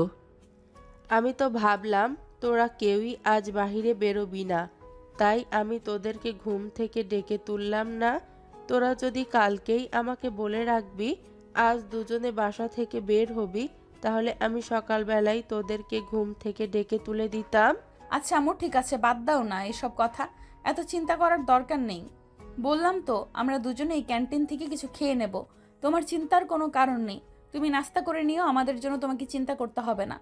আমি তো ভাবলাম তোরা কেউই আজ বাহিরে বেরোবি না, তাই আমি তোদেরকে ঘুম থেকে ডেকে তুললাম না। তোরা যদি কালকেই আমাকে বলে রাখবি আজ দুজনে বাসা থেকে বের হবি, তাহলে আমি সকালবেলায় তোদেরকে ঘুম থেকে ডেকে তুলে দিতাম। আচ্ছা আম্মু, ঠিক আছে, বাদ দাও না এসব কথা, এত চিন্তা করার দরকার নেই। বললাম তো আমরা দুজনেই ক্যান্টিন থেকে কিছু খেয়ে নেব, তোমার চিন্তার কোনো কারণ নেই। তুমি নাস্তা করে নিও, আমাদের জন্য তোমাকে চিন্তা করতে হবে না।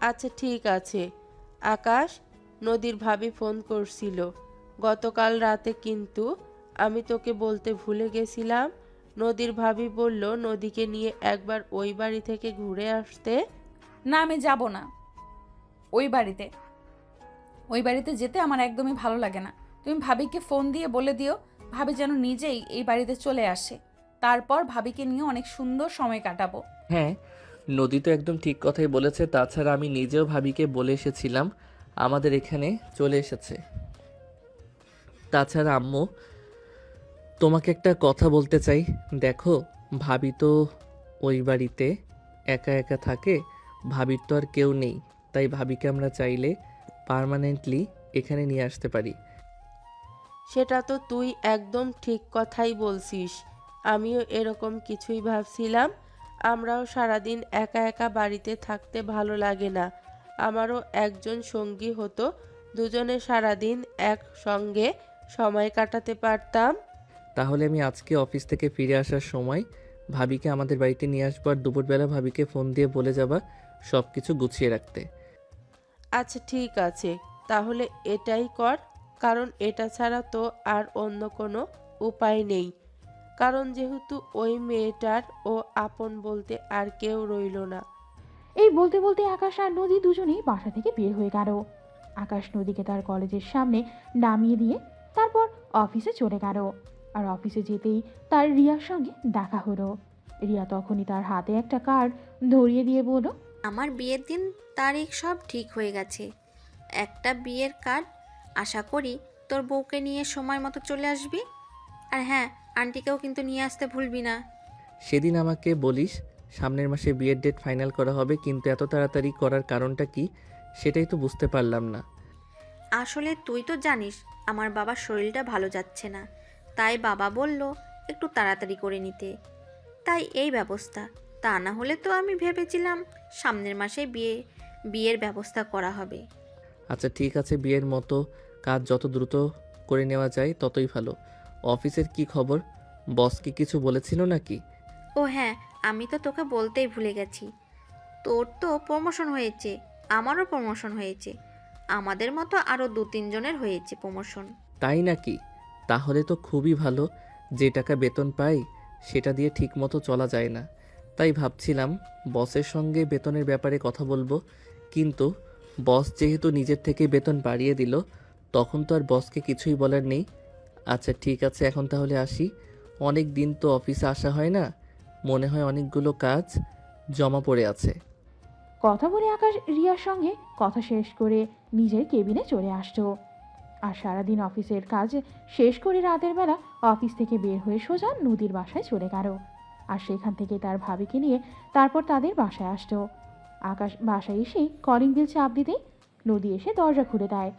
আচ্ছা ঠিক আছে। আকাশ, নদীর ভাবি ফোন করছিল গতকাল রাতে, কিন্তু আমি তোকে বলতে ভুলে গেছিলাম। নদীর ভাবি বলল নদীকে নিয়ে একবার ওই বাড়ি থেকে ঘুরে আসতে। না, আমি যাব না ওই বাড়িতে যেতে আমার একদমই ভালো লাগে না। তুমি ভাবিকে ফোন দিয়ে বলে দিও, ভাবি যেন নিজেই এই বাড়িতে চলে আসে, তারপর ভাবিকে নিয়ে অনেক সুন্দর সময় কাটাবো। হ্যাঁ, নদী তো একদম ঠিক কথাই বলেছে। তাছাড়া আমি নিজেও ভাবিকে বলে এসেছিলাম আমাদের এখানে চলে এসেছে। তাছাড়া আম্মু, তোমাকে একটা কথা বলতে চাই। দেখো, ভাবি তো ওই বাড়িতে একা একা থাকে, ভাবির তো আর কেউ নেই, তাই ভাবিকে আমরা চাইলে পার্মানেন্টলি এখানে নিয়ে আসতে পারি। সেটা তো তুই একদম ঠিক কথাই বলছিস, আমিও এরকম কিছুই ভাবছিলাম। আমরাও সারাদিন একা একা বাড়িতে থাকতে ভালো লাগে না, আমারও একজন সঙ্গী হতো, দুজনে সারাদিন একসঙ্গে সময় কাটাতে পারতাম। তাহলে আমি আজকে অফিস থেকে ফিরে আসার সময় ভাবিকে আমাদের বাড়িতে নিয়ে আসবো, আর দুপুরবেলা ভাবিকে ফোন দিয়ে বলে যাবা সব কিছু গুছিয়ে রাখতে। আচ্ছা ঠিক আছে, তাহলে এটাই কর, কারণ এটা ছাড়া তো আর অন্য কোনো উপায় নেই। কারণ যেহেতু ওই মেয়েটার ও আপন বলতে আর কেউ রইল না। এই বলতে বলতে আকাশ আর নদী দুজনেই বাসা থেকে বের হয়ে গেল। আকাশ নদীকে তার কলেজের সামনে নামিয়ে দিয়ে তারপর অফিসে চলে গেল। আর অফিসে যেতেই তার রিয়ার সঙ্গে দেখা হলো। রিয়া তখনই তার হাতে একটা কার্ড ধরিয়ে দিয়ে বলল, আমার বিয়ের দিন তারিখ সব ঠিক হয়ে গেছে, একটা বিয়ের কার্ড। আশা করি তোর বউকে নিয়ে সময় মতো চলে আসবি। আর হ্যাঁ, আন্টিকেও কিন্তু নিয়ে আসতে ভুলবি না। সেদিন আমাকে বলিস সামনের মাসে বিয়ের ডেট ফাইনাল করা হবে, কিন্তু এত তাড়াতাড়ি করার কারণটা কি সেটাই তো বুঝতে পারলাম না। আসলে তুই তো জানিস আমার বাবার শরীরটা ভালো যাচ্ছে না, তাই বাবা বলল একটু তাড়াতাড়ি করে নিতে, তাই এই ব্যবস্থা। তা না হলে তো আমি ভেবেছিলাম সামনের মাসে বিয়ের ব্যবস্থা করা হবে। আচ্ছা ঠিক আছে, বিয়ের মতো কাজ যত দ্রুত করে নেওয়া যায় ততই ভালো। অফিসের কি খবর? বস কি কিছু বলেছিল নাকি? ও হ্যাঁ, আমি তো তোকে বলতেই ভুলে গেছি, তোর তো প্রমোশন হয়েছে, আমারও প্রমোশন হয়েছে, আমাদের মতো আরও 2-3 জনের হয়েছে প্রমোশন। তাই নাকি? তাহলে তো খুবই ভালো। যে টাকা বেতন পাই সেটা দিয়ে ঠিক মতো চলা যায় না, তাই ভাবছিলাম বসের সঙ্গে বেতনের ব্যাপারে কথা বলবো, কিন্তু বস যেহেতু নিজের থেকে বেতন বাড়িয়ে দিল, তখন তো আর বসকে কিছুই বলার নেই। আচ্ছা ঠিক আছে, এখন তাহলে আসি। অনেক দিন তো অফিসে আসা হয় না, মনে হয় অনেকগুলো কাজ জমা পড়ে আছে। কথা বলে আকাশ রিয়ার সঙ্গে কথা শেষ করে নিজের কেবিনে চলে আসতো। আর সারাদিন অফিসের কাজ শেষ করে রাতের বেলা অফিস থেকে বের হয়ে সোজা নদীর বাসায় চলে গেল। আর সেখান থেকে তার ভাবিকে নিয়ে তারপর তাদের বাসায় আসতো। আকাশ বাসায় এসে কলিং বেল চাপ দিতেই নদী এসে দরজা খুলে দেয়,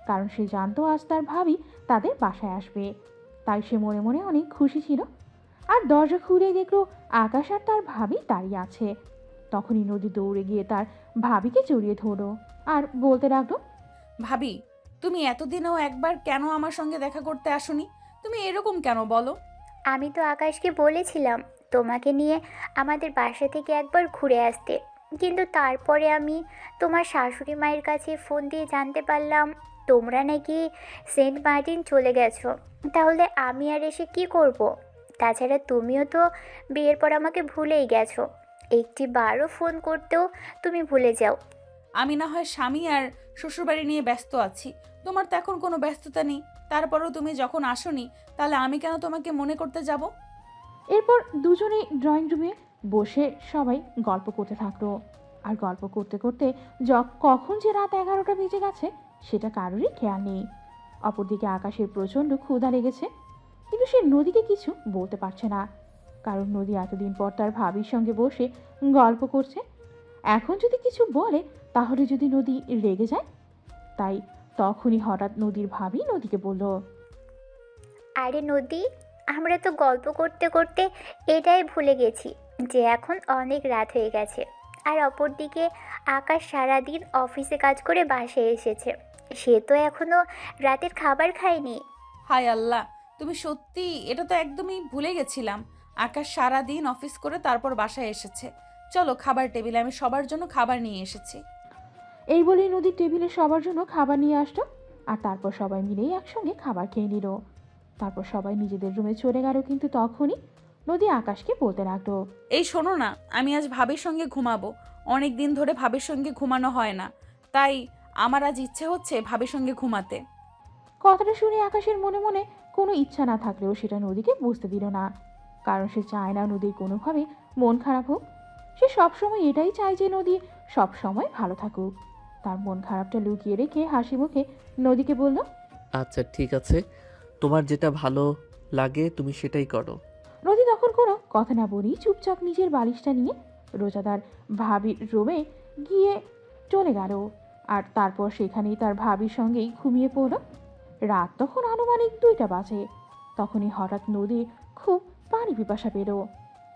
কারণ সে জানতো আজ তার ভাবি তাদের বাসায় আসবে। তাই সে মনে মনে অনেক খুশি ছিল। আর দরজা খুলে দেখলো আকাশ আর তার ভাবি দাঁড়িয়ে আছে। তখনই নদী দৌড়ে গিয়ে তার ভাবিকে জড়িয়ে ধরলো আর বলতে লাগলো, ভাবি, তুমি এতদিনেও একবার কেন আমার সঙ্গে দেখা করতে আসোনি? তুমি এরকম কেন বলো? আমি তো আকাশকে বলেছিলাম তোমাকে নিয়ে আমাদের বাসা থেকে একবার ঘুরে আসতে, কিন্তু তারপরে আমি তোমার শাশুড়ি মায়ের কাছে ফোন দিয়ে জানতে পারলাম তোমরা নাকি সেন্ট মার্টিন চলে গেছো। তাহলে আমি আর এসে কি করব? তাছাড়া তুমিও তো বিয়ের পর আমাকে ভুলেই গেছো, একটি বারও ফোন করতেও তুমি ভুলে যাও। আমি না হয় স্বামী আর শ্বশুরবাড়ি নিয়ে ব্যস্ত আছি, তোমার তো এখন কোনো ব্যস্ততা নেই। তারপরেও তুমি যখন আসোনি, তাহলে আমি কেন তোমাকে মনে করতে যাব? এরপর দুজনেই ড্রয়িং রুমে বসে সবাই গল্প করতে থাকলো। আর গল্প করতে করতে কখন যে রাত 11টা বেজে গেছে সেটা কারোরই খেয়াল নেই। অপরদিকে আকাশের প্রচণ্ড ক্ষুধা লেগেছে, কিন্তু সে নদীকে কিছু বলতে পারছে না, কারণ নদী এতদিন পর তার ভাবির সঙ্গে বসে গল্প করছে। এখন যদি কিছু বলে তাহলে যদি নদী রেগে যায়। তাই তখনই হঠাৎ নদীর ভাবি নদীকে বলল, আরে নদী, আমরা তো গল্প করতে করতে এটাই ভুলে গেছি যে এখন অনেক রাত হয়ে গেছে। আর অপরদিকে আকাশ সারাদিন অফিসে কাজ করে বাসায় এসেছে, সে তো এখনো রাতের খাবার খায়নি। হায় আল্লাহ, তুমি সত্যি, এটা তো একদমই ভুলে গেছিলাম। আকাশ সারা দিন অফিস করে তারপর বাসায় এসেছে। চলো খাবার টেবিলে, আমি সবার জন্য খাবার নিয়ে এসেছি। এই বলেই নদীর টেবিলে সবার জন্য খাবার নিয়ে আসলো। আর তারপর সবাই মিলেই একসঙ্গে খাবার খেয়ে নিল। তারপর সবাই নিজেদের রুমে চলে গেল, কিন্তু তখনই নদী আকাশকে বলতে লাগলো, এই শোনো না, আমি আজ ভাবির সঙ্গে ঘুমাবো। অনেক দিন ধরে ভাবির সঙ্গে ঘুমানো হয় না, তাই আমার আজ ইচ্ছে হচ্ছে ভাবির সঙ্গে ঘুমাতে। কথাটা শুনে আকাশের মনে মনে কোনো ইচ্ছা না থাকলেও সেটা নদীকে বুঝতে দিল না, কারণ সে চায় না নদীর কোনোভাবে মন খারাপ হোক। সে সবসময় এটাই চায় যে নদী সবসময় ভালো থাকুক। তার মন খারাপটা লুকিয়ে রেখে হাসি মুখে নদীকে বলল, আচ্ছা ঠিক আছে, তোমার যেটা ভালো লাগে তুমি সেটাই করো। নদী তখন কোনো কথা না বলেই চুপচাপ নিজের বালিশটা নিয়ে রোজাদার ভাবির রুমে গিয়ে চলে গেল। আর তারপর সেখানেই তার ভাবির সঙ্গেই ঘুমিয়ে পড়ল। রাত তখন আনুমানিক 2টা বাজে। তখনই হঠাৎ নদীর খুব পানি পিপাসা পেল।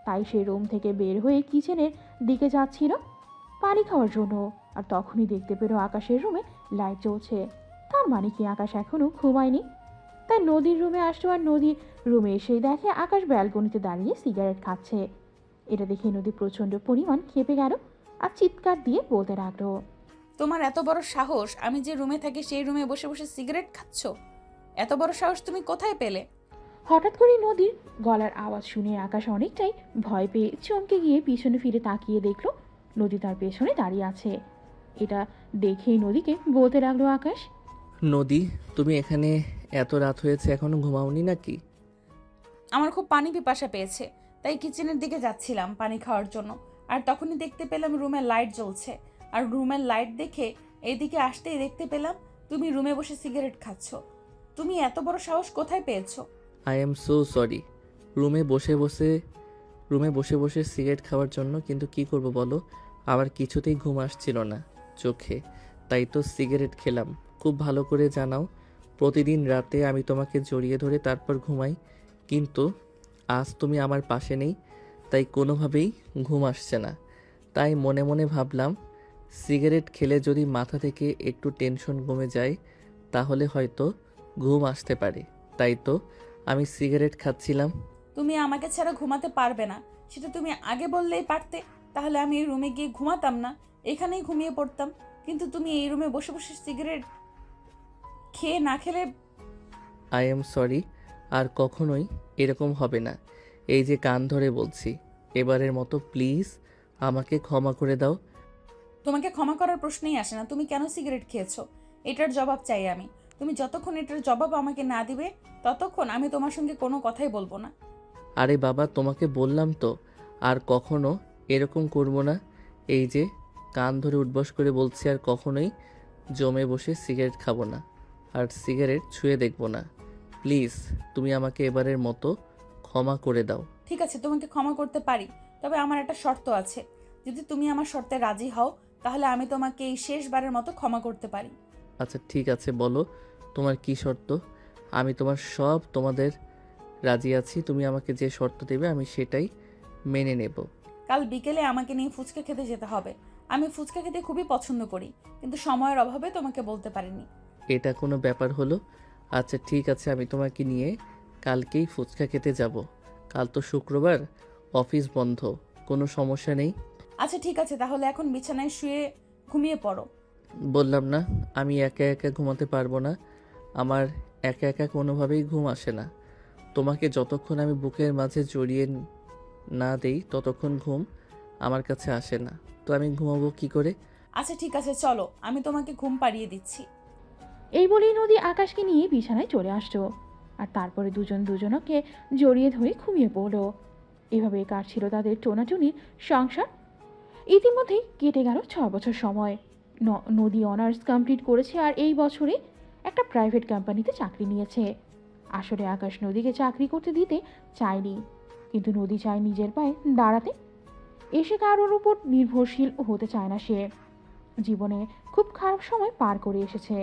তাই সে রুম থেকে বের হয়ে কিচেনের দিকে যাচ্ছিল পানি খাওয়ার জন্য। আর তখনই দেখতে পেল আকাশের রুমে লাইট জ্বলছে। তার মানে কি আকাশ এখনো ঘুমায়নি। তাই নদীর রুমে আসলো, আর নদীর রুমে এসেই দেখে আকাশ ব্যালকনিতে দাঁড়িয়ে সিগারেট খাচ্ছে। এটা দেখে নদী প্রচণ্ড পরিমাণ ক্ষেপে গেল আর চিৎকার দিয়ে বলতে লাগলো, তোমার এত বড় সাহস, আমি যে রুমে থাকি সেই রুমে বসে বসে সিগারেট খাচ্ছ? এত বড় সাহস তুমি কোথায় পেলে? হঠাৎ করে নদীর গলার আওয়াজ শুনে আকাশ অনেকটাই ভয় পেয়ে চমকে গিয়ে পিছনে ফিরে তাকিয়ে দেখলো নদী তার পেছনে দাঁড়িয়ে আছে। এটা দেখেই নদীকে বলতে লাগলো আকাশ, নদী, তুমি এখানে এত রাত হয়েছে এখনো ঘুমাওনি নাকি? আমার খুব পানি পিপাসা পেয়েছে, তাই কিচেনের দিকে যাচ্ছিলাম পানি খাওয়ার জন্য। আর তখনই দেখতে পেলাম রুমের লাইট জ্বলছে। আর রুমের লাইট দেখে এইদিকে আসতেই দেখতে পেলাম তুমি রুমে বসে সিগারেট খাচ্ছ। তুমি এত বড় সাহস কোথায় পেয়েছো? I am so sorry. রুমে বসে বসে সিগারেট খাওয়ার জন্য, কিন্তু কি করব বলো, আমার কিছুতেই ঘুম আসছিল না চোখে, তাই তো সিগারেট খেলাম। খুব ভালো করে জানাও, প্রতিদিন রাতে আমি তোমাকে জড়িয়ে ধরে তারপর ঘুমাই, কিন্তু আজ তুমি আমার পাশে নেই, তাই কোনোভাবেই ঘুম আসছে না। তাই মনে মনে ভাবলাম সিগারেট খেলে যদি মাথা থেকে একটু টেনশন কমে যায় তাহলে হয়তো ঘুম আসতে পারে, তাই তো আমি সিগারেট খাচ্ছিলাম। তুমি আমাকে ছাড়া ঘুমাতে পারবে না, সেটা তুমি আগে বললেই পারতে। তাহলে আমি এই রুমে গিয়ে ঘুমাতাম না, এখানেই ঘুমিয়ে পড়তাম। কিন্তু তুমি এই রুমে বসে বসে সিগারেট খেয়ে না খেলে। আই এম সরি, আর কখনোই এরকম হবে না। এই যে কান ধরে বলছি, এবারের মতো প্লিজ আমাকে ক্ষমা করে দাও। তোমাকে ক্ষমা করার প্রশ্নই আসে না। তুমি কেন সিগারেট খেয়েছো এটার জবাব চাই আমি। তুমি যতক্ষণ এটার জবাব আমাকে না দিবে ততক্ষণ আমি তোমার সঙ্গে কোনো কথাই বলবো না। আরে বাবা, তোমাকে বললাম তো আর কখনো এরকম করব না। এই যে কান ধরে উঠবস করে বলছি, আর কখনোই জমে বসে সিগারেট খাবো না, আর সিগারেট ছুঁয়ে দেখবো না। প্লিজ তুমি আমাকে এবারের মতো ক্ষমা করে দাও। ঠিক আছে, তোমাকে ক্ষমা করতে পারি, তবে আমার একটা শর্ত আছে। যদি তুমি আমার শর্তে রাজি হও তাহলে আমি তোমাকে এই শেষবারের মতো ক্ষমা করতে পারি। আচ্ছা ঠিক আছে, বলো তোমার কি শর্ত। আমি তোমাদের রাজি আছি। তুমি আমাকে যে শর্ত দেবে আমি সেটাই মেনে নেব। কাল বিকেলে আমাকে নিয়ে ফুচকা খেতে যেতে হবে। আমি ফুচকা খেতে খুবই পছন্দ করি, কিন্তু সময়ের অভাবে তোমাকে বলতে পারিনি। এটা কোনো ব্যাপার হলো? আচ্ছা ঠিক আছে, আমি তোমাকে নিয়ে কালকেই ফুচকা খেতে যাব। কাল তো শুক্রবার, অফিস বন্ধ, কোনো সমস্যা নেই। আচ্ছা ঠিক আছে, তাহলে এখন বিছানায় শুয়ে ঘুমিয়ে পড়ো। বললাম না আমি একা একা ঘুমাতে পারবো না। আমার একা একা কোনোভাবেই ঘুম আসে না। তোমাকে যতক্ষণ আমি বুকের মাঝে জড়িয়ে না দেই ততক্ষণ ঘুম আমার কাছে আসে না। তো আমি ঘুমাবো কি করে? আচ্ছা ঠিক আছে, চলো আমি তোমাকে ঘুম পাড়িয়ে দিচ্ছি। এই বলেই নদী আকাশকে নিয়ে বিছানায় চলে আসতো, আর তারপরে দুজন দুজনকে জড়িয়ে ধরে ঘুমিয়ে পড়লো। এভাবে কাটছিল তাদের টোনাটুনির সংসার। ইতিমধ্যেই কেটে গেল 6 বছর সময়। নদী অনার্স কমপ্লিট করেছে আর এই বছরে একটা প্রাইভেট কোম্পানিতে চাকরি নিয়েছে। আসলে আকাশ নদীকে চাকরি করতে দিতে চায়নি, কিন্তু নদী চায় নিজের পায়ে দাঁড়াতে। এসে কারোর উপর নির্ভরশীল হতে চায় না সে। জীবনে খুব খারাপ সময় পার করে এসেছে।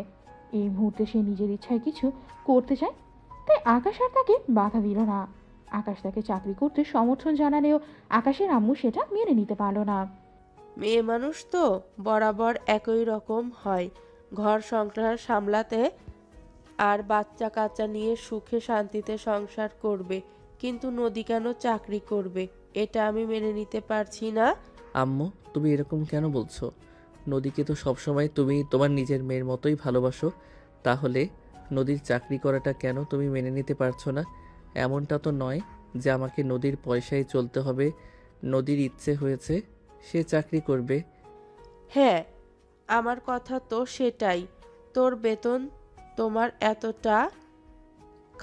এই মুহূর্তে সে নিজের ইচ্ছায় কিছু করতে চায়, তাই আকাশ আর তাকে বাধা দিল না। আকাশ তাকে চাকরি করতে সমর্থন জানালেও আকাশের আম্মু সেটা মেনে নিতে পারল না। মেয়ে মানুষ তো বরাবর একই রকম হয়, ঘর সংসার সামলাতে আর বাচ্চা কাচ্চা নিয়ে সুখে শান্তিতে সংসার করবে, কিন্তু নদী কেন চাকরি করবে? এটা আমি মেনে নিতে পারছি না। আম্মু তুমি এরকম কেন বলছো? নদীকে তো সবসময় তুমি তোমার নিজের মেয়ের মতোই ভালোবাসো। তাহলে নদীর চাকরি করাটা কেন তুমি মেনে নিতে পারছো না? এমনটা তো নয় যে আমাকে নদীর পয়সায় চলতে হবে। নদীর ইচ্ছে হয়েছে সে চাকরি করবে। হ্যাঁ, আমার কথা তো সেটাই। তোর বেতন তোমার এতটা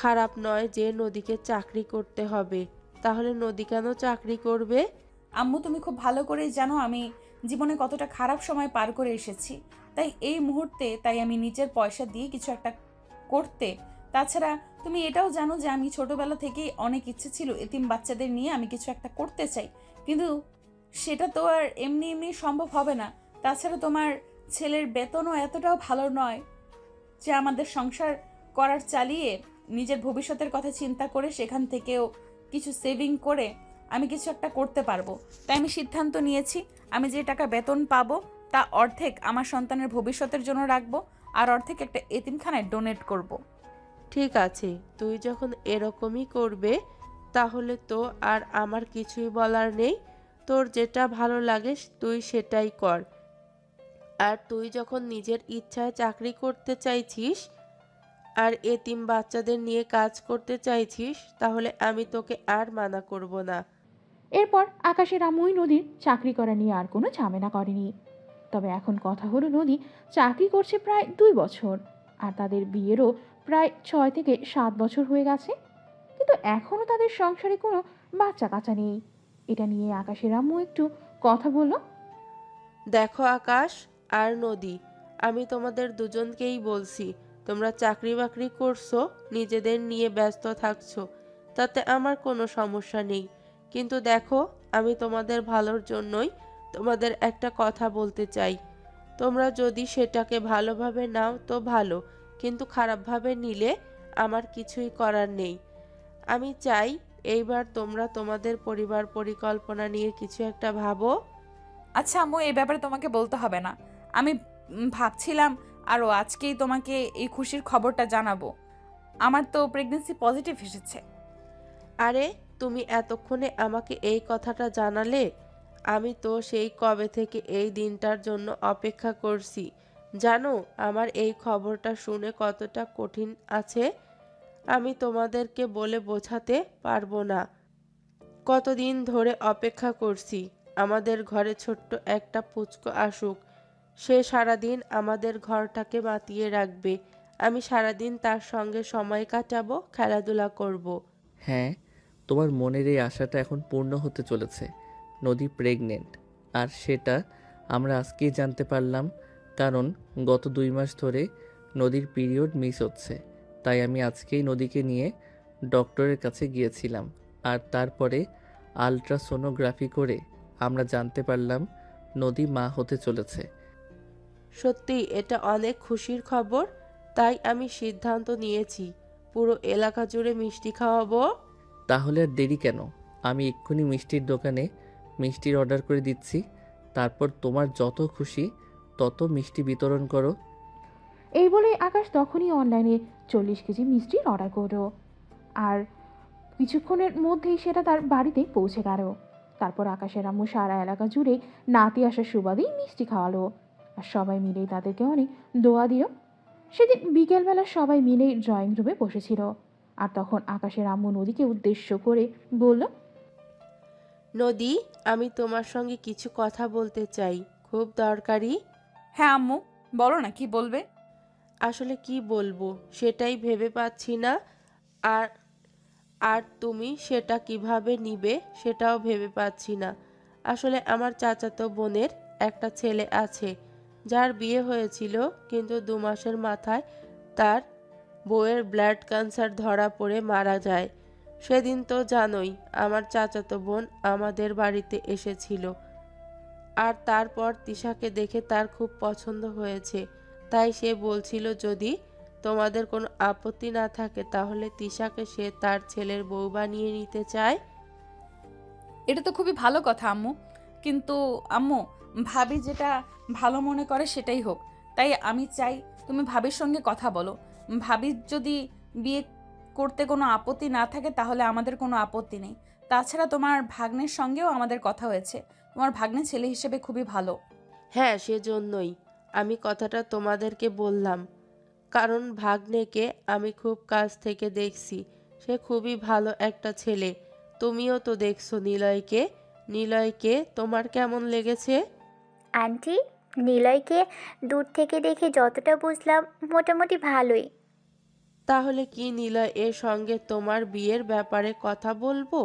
খারাপ নয় যে নদীকে চাকরি করতে হবে। তাহলে নদী কেন চাকরি করবে? আম্মু, তুমি খুব ভালো করেই জানো আমি জীবনে কতটা খারাপ সময় পার করে এসেছি। তাই এই মুহূর্তে আমি নিজের পয়সা দিয়ে কিছু একটা করতে। তাছাড়া তুমি এটাও জানো যে আমি ছোটবেলা থেকেই অনেক ইচ্ছে ছিল এতিম বাচ্চাদের নিয়ে আমি কিছু একটা করতে চাই, কিন্তু সেটা তো আর এমনি এমনি সম্ভব হবে না। তাছাড়া তোমার ছেলের বেতনও এতটাও ভালো নয় যে আমাদের সংসার করার চালিয়ে নিজের ভবিষ্যতের কথা চিন্তা করে সেখান থেকেও কিছু সেভিং করে আমি কিছু একটা করতে পারবো। তাই আমি সিদ্ধান্ত নিয়েছি আমি যে টাকা বেতন পাবো তা অর্ধেক আমার সন্তানের ভবিষ্যতের জন্য রাখবো, আর অর্ধেক একটা এতিমখানায় ডোনেট করব। ঠিক আছে, তুই যখন এরকমই করবে তাহলে তো আর আমার কিছুই বলার নেই। তোর যেটা ভালো লাগে তুই সেটাই কর। আর তুই যখন নিজের ইচ্ছায় চাকরি করতে চাইছিস আর এতিম বাচ্চাদের নিয়ে কাজ করতে চাইছিস, তাহলে আমি তোকে আর মানা করব না। এরপর আকাশের আম্মুই নদীর চাকরি করা নিয়ে আর কোনো ঝামেলা করেনি। তবে এখন কথা হলো নদী চাকরি করছে প্রায় 2 বছর, আর তাদের বিয়েরও প্রায় 6 থেকে 7 বছর হয়ে গেছে, কিন্তু এখনও তাদের সংসারে কোনো বাচ্চা কাচ্চা নেই। এটা নিয়ে আকাশের আম্মু একটু কথা বলল। দেখো আকাশ আর নদী, আমি তোমাদের দুজনকেই বলছি, তোমরা চাকরি বাকরি করছো, নিজেদের নিয়ে ব্যস্ত থাকছো, তাতে আমার কোনো সমস্যা নেই। কিন্তু দেখো, আমি তোমাদের ভালোর জন্যই তোমাদের একটা কথা বলতে চাই। তোমরা যদি সেটাকে ভালোভাবে নাও তো ভালো, কিন্তু খারাপভাবে নিলে আমার কিছুই করার নেই। আমি চাই এইবার তোমরা তোমাদের পরিবার পরিকল্পনা নিয়ে কিছু একটা ভাবো। আচ্ছা আম্মু, এই ব্যাপারে তোমাকে বলতে হবে না। আমি ভাবছিলাম আরও আজকেই তোমাকে এই খুশির খবরটা জানাবো। আমার তো প্রেগনেন্সি পজিটিভ এসেছে। আরে, তুমি এতক্ষণে আমাকে এই কথাটা জানালে? আমি তো সেই কবে থেকে এই দিনটার জন্য অপেক্ষা করছি। জানো আমার এই খবরটা শুনে কতটা কঠিন আছে, আমি তোমাদেরকে বলে বোঝাতে পারবো না। কতদিন ধরে অপেক্ষা করছি আমাদের ঘরে ছোট্ট একটা পুচকো আসুক। সে সারাদিন আমাদের ঘরটাকে মাতিয়ে রাখবে। আমি সারাদিন তার সঙ্গে সময় কাটাবো, খেলাধুলা করব। হ্যাঁ, তোমার মনের এই আশাটা এখন পূর্ণ হতে চলেছে। নদী প্রেগনেন্ট, আর সেটা আমরা আজকেই জানতে পারলাম, কারণ গত 2 মাস ধরে নদীর পিরিয়ড মিস হচ্ছে। তাই আমি আজকেই নদীকে নিয়ে ডক্টরের কাছে গিয়েছিলাম। আর তারপরে আলট্রাসোনোগ্রাফি করে আমরা জানতে পারলাম নদী মা হতে চলেছে। সত্যি এটা অনেক খুশির খবর। তাই আমি সিদ্ধান্ত নিয়েছি পুরো এলাকা জুড়ে মিষ্টি খাওয়াবো। তাহলে আর দেরি কেন? আমি এক্ষুনি মিষ্টির দোকানে মিষ্টির অর্ডার করে দিচ্ছি। তারপর তোমার যত খুশি তত মিষ্টি বিতরণ করো। এই বলে আকাশ তখনই অনলাইনে 40 কেজি মিষ্টির অর্ডার করলো। আর কিছুক্ষণের মধ্যেই সেটা তার বাড়িতে পৌঁছে গেল। তারপর আকাশের আম্মু সারা এলাকা জুড়ে নাতি আসার সুবাদেই মিষ্টি খাওয়ালো। আর সবাই মিলেই তাদেরকে অনেক দোয়া দিল। সেদিন বিকেলবেলা সবাই মিলেই ড্রয়িং রুমে বসেছিল। আর তখন আকাশের আম্মু নদীকে উদ্দেশ্য করে বলল, নদী, আমি তোমার সঙ্গে কিছু কথা বলতে চাই, খুব দরকারি। হ্যাঁ আম্মু, বলো না কি বলবে। আসলে কি বলবো সেটাই ভেবে পাচ্ছি না। আর আর তুমি সেটা কিভাবে নিবে সেটাও ভেবে পাচ্ছি না। আসলে আমার চাচাতো বোনের একটা ছেলে আছে, যার বিয়ে হয়েছিল, কিন্তু 2 মাসের মাথায় তার বউয়ের ব্লাড ক্যান্সার ধরা পড়ে মারা যায়। সেদিন তো জানোই, আমার চাচাতো বোন আমাদের বাড়িতে এসেছিল। আর তারপর তিশাকে দেখে তার খুব পছন্দ হয়েছে। তাই সে বলছিল যদি তোমাদের কোনো আপত্তি না থাকে তাহলে তিশাকে সে তার ছেলের বউ বানিয়ে নিতে চায়। এটা তো খুবই ভালো কথা আম্মু, কিন্তু আম্মু, ভাবি যেটা ভালো মনে করে সেটাই হোক। তাই আমি চাই তুমি ভাবির সঙ্গে কথা বলো। ভাবির যদি বিয়ে করতে কোনো আপত্তি না থাকে তাহলে আমাদের কোনো আপত্তি নেই। তাছাড়া তোমার ভাগ্নের সঙ্গেও আমাদের কথা হয়েছে। তোমার ভাগ্নে ছেলে হিসেবে খুবই ভালো। হ্যাঁ, সেজন্যই আমি কথাটা তোমাদেরকে বললাম, কারণ ভাগ্নেকে আমি খুব কাছ থেকে দেখছি। সে খুবই ভালো একটা ছেলে। তুমিও তো দেখছো নিলয়কে। নিলয়কে তোমার কেমন লেগেছে? আন্টি, নিলয়কে দূর থেকে দেখে যতটা বুঝলাম মোটামুটি ভালোই। তাহলে কি নিলয় এর সঙ্গে তোমার বিয়ের ব্যাপারে কথা বলবো?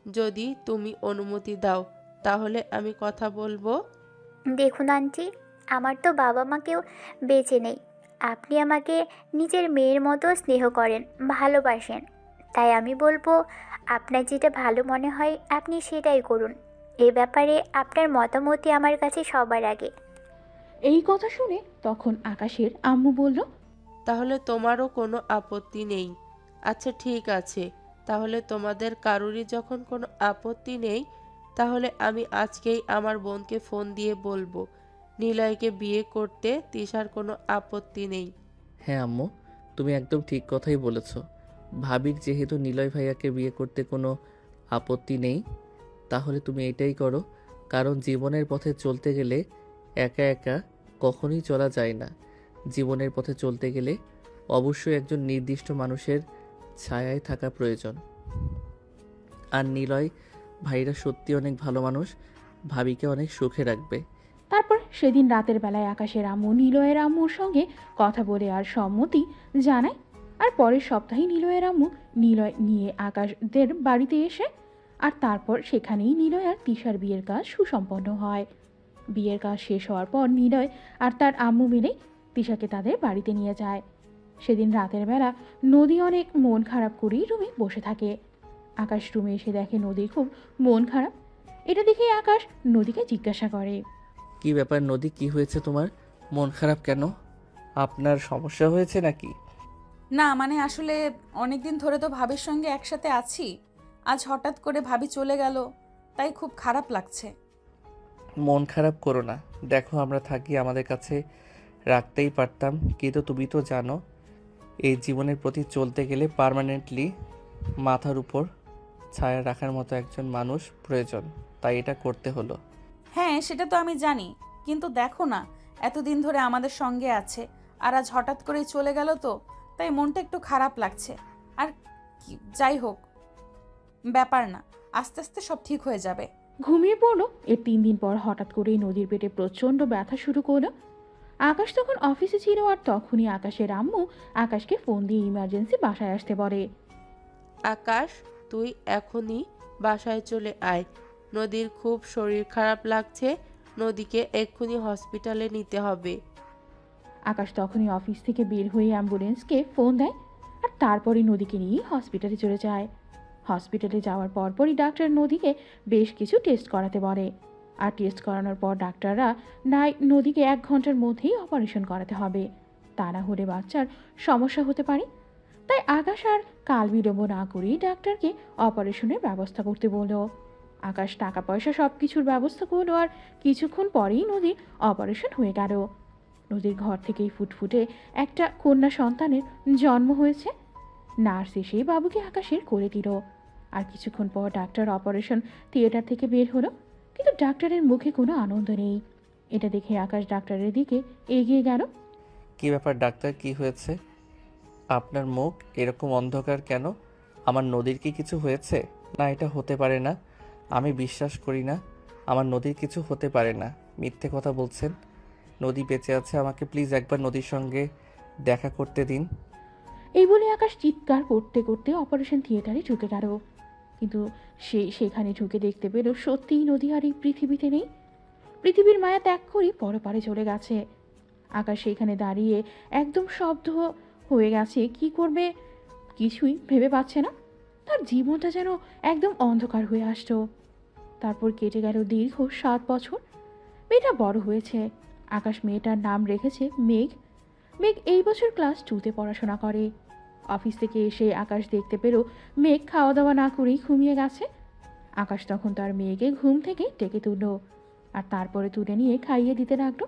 যদি তুমি অনুমতি দাও তাহলে আমি কথা বলবো। দেখুন আন্টি, আমার তো বাবা মা কেউ বেঁচে নেই। আপনি আমাকে নিজের মেয়ের মতো স্নেহ করেন, ভালোবাসেন। তাই আমি বলবো, আপনার যেটা ভালো মনে হয় আপনি সেটাই করুন। এ ব্যাপারে আপনার মতামতই আমার কাছে সবার আগে। এই কথা শুনে তখন আকাশের আম্মু বলল, তাহলে তোমারও কোনো আপত্তি নেই? আচ্ছা ঠিক আছে, তাহলে তোমাদের কারোরই যখন কোনো আপত্তি নেই তাহলে আমি আজকেই আমার বোনকে ফোন দিয়ে বলবো নিলয়কে বিয়ে করতে তিশার কোনো আপত্তি নেই। হ্যাঁ আম্মু, তুমি একদম ঠিক কথাই বলেছ। ভাবির যেহেতু নিলয় ভাইয়াকে বিয়ে করতে কোনো আপত্তি নেই, তাহলে তুমি এটাই করো। কারণ জীবনের পথে চলতে গেলে একা একা কখনোই চলা যায় না। জীবনের পথে চলতে গেলে অবশ্যই একজন নির্দিষ্ট মানুষের ছায়ায় থাকা প্রয়োজন। আর নিলয় ভাইরা সত্যি অনেক ভালো মানুষ, ভাবিকে অনেক সুখে রাখবে। তারপর সেদিন রাতের বেলায় আকাশের আম্মু নিলয়ের আম্মুর সঙ্গে কথা বলে আর সম্মতি জানায়। আর পরের সপ্তাহে নিলয়ের আম্মু নিলয় নিয়ে আকাশদের বাড়িতে এসে, আর তারপর সেখানেই নিলয় আর তিশার বিয়ের কাজ সুসম্পন্ন হয়। বিয়ের কাজ শেষ হওয়ার পর নিলয় আর তার আম্মু মিলে তিশাকে তাদের বাড়িতে নিয়ে যায়। সেদিন রাতের বেলা নদী অনেক মন খারাপ করেই রুমে বসে থাকে। আকাশ রুমে এসে দেখে নদীর খুব মন খারাপ। এটা দেখে আকাশ নদীকে জিজ্ঞাসা করে, কি ব্যাপার নদী, কি হয়েছে তোমার? মন খারাপ কেন? আপনার সমস্যা হয়েছে নাকি? না মানে আসলে অনেক দিন ধরে তো ভাবির সঙ্গে একসাথে আছি, আজ হঠাৎ করে ভাবি চলে গেল, তাই খুব খারাপ লাগছে। মন খারাপ করো না, দেখো আমরা থাকি, আমাদের কাছে রাখতেই পারতাম, কিন্তু তুমি তো জানো এই জীবনের প্রতি চলতে গেলে পার্মানেন্টলি মাথার উপর ছায়া রাখার মতো একজন মানুষ প্রয়োজন, তাই এটা করতে হলো। হ্যাঁ সেটা তো আমি জানি, কিন্তু দেখো না এতদিন ধরে আমাদের সঙ্গে আছে আর আজ হঠাৎ করেই চলে গেল, তো তাই মনটা একটু খারাপ লাগছে। আর যাই হোক, ব্যাপার না, আস্তে আস্তে সব ঠিক হয়ে যাবে। ঘুমিয়ে পড়লো। এর 3 দিন পর হঠাৎ করেই নদীর পেটে প্রচণ্ড ব্যথা শুরু করলো। আকাশ তখন অফিসে ছিল আর তখনই আকাশের আম্মু আকাশকে ফোন দিয়ে ইমার্জেন্সি বাসায় আসতে বলে। আকাশ, তুই এখনই বাসায় চলে আয়। নদীর খুব শরীর খারাপ লাগছে, নদীকে এক্ষুনি হসপিটালে নিতে হবে। আকাশ তখনই অফিস থেকে বের হয়ে অ্যাম্বুলেন্সকে ফোন দেয় আর তারপরে নদীকে নিয়ে হসপিটালে চলে যায়। হসপিটালে যাওয়ার পরপরই ডাক্তার নদীকে বেশ কিছু টেস্ট করাতে বলে। আর টেস্ট করানোর পর ডাক্তাররা নদীকে 1 ঘন্টার মধ্যেই অপারেশন করাতে হবে, তা না হলে বাচ্চার সমস্যা হতে পারে। তাই আকাশ আর কাল বিলম্ব না করেই ডাক্তারকে অপারেশনের ব্যবস্থা করতে বলল। আকাশ টাকা পয়সা সব কিছুর ব্যবস্থা করলো আর কিছুক্ষণ পরেই নদীর অপারেশন হয়ে গেল। নদীর ঘর থেকেই ফুটফুটে একটা কন্যা সন্তানের জন্ম হয়েছে। নার্স এসে বাবুকে আকাশের করে দিল। আর কিছুক্ষণ পর ডাক্তার অপারেশন থিয়েটার থেকে বের হলো, কিন্তু ডাক্তারের মুখে কোনো আনন্দ নেই। এটা দেখে আকাশ ডাক্তারের দিকে এগিয়ে গেল। কি ব্যাপার ডাক্তার, কি হয়েছে? আপনার মুখ এরকম অন্ধকার কেন? আমার নদীর কি কিছু হয়েছে? না, এটা হতে পারে না, আমি বিশ্বাস করি না। আমার নদীর কিছু হতে পারে না, মিথ্যে কথা বলছেন। নদী বেঁচে আছে, আমাকে প্লিজ একবার নদীর সঙ্গে দেখা করতে দিন। এই বলে আকাশ চিৎকার করতে করতে অপারেশন থিয়েটারে ঢুকে গেল। কিন্তু সেখানে ঢুকে দেখতে পেল সত্যিই নদী আর এই পৃথিবীতে নেই। পৃথিবীর মায়া ত্যাগ করে পরপারে চলে গেছে। আকাশ সেখানে দাঁড়িয়ে একদম স্তব্ধ হয়ে গেছে। কি করবে কিছুই ভেবে পাচ্ছে না। তার জীবনটা যেন একদম অন্ধকার হয়ে আসতো। তারপর কেটে গেল দীর্ঘ 7 বছর। মেয়েটা বড় হয়েছে। আকাশ মেয়েটার নাম রেখেছে মেঘ। মেঘ এই বছর ক্লাস 2তে পড়াশোনা করে। অফিস থেকে এসে আকাশ দেখতে পেল মেঘ খাওয়া দাওয়া না করেই ঘুমিয়ে গেছে। আকাশ তখন তার মেয়েকে ঘুম থেকে ডেকে তুলল আর তারপরে তুলে নিয়ে খাইয়ে দিতে লাগলো।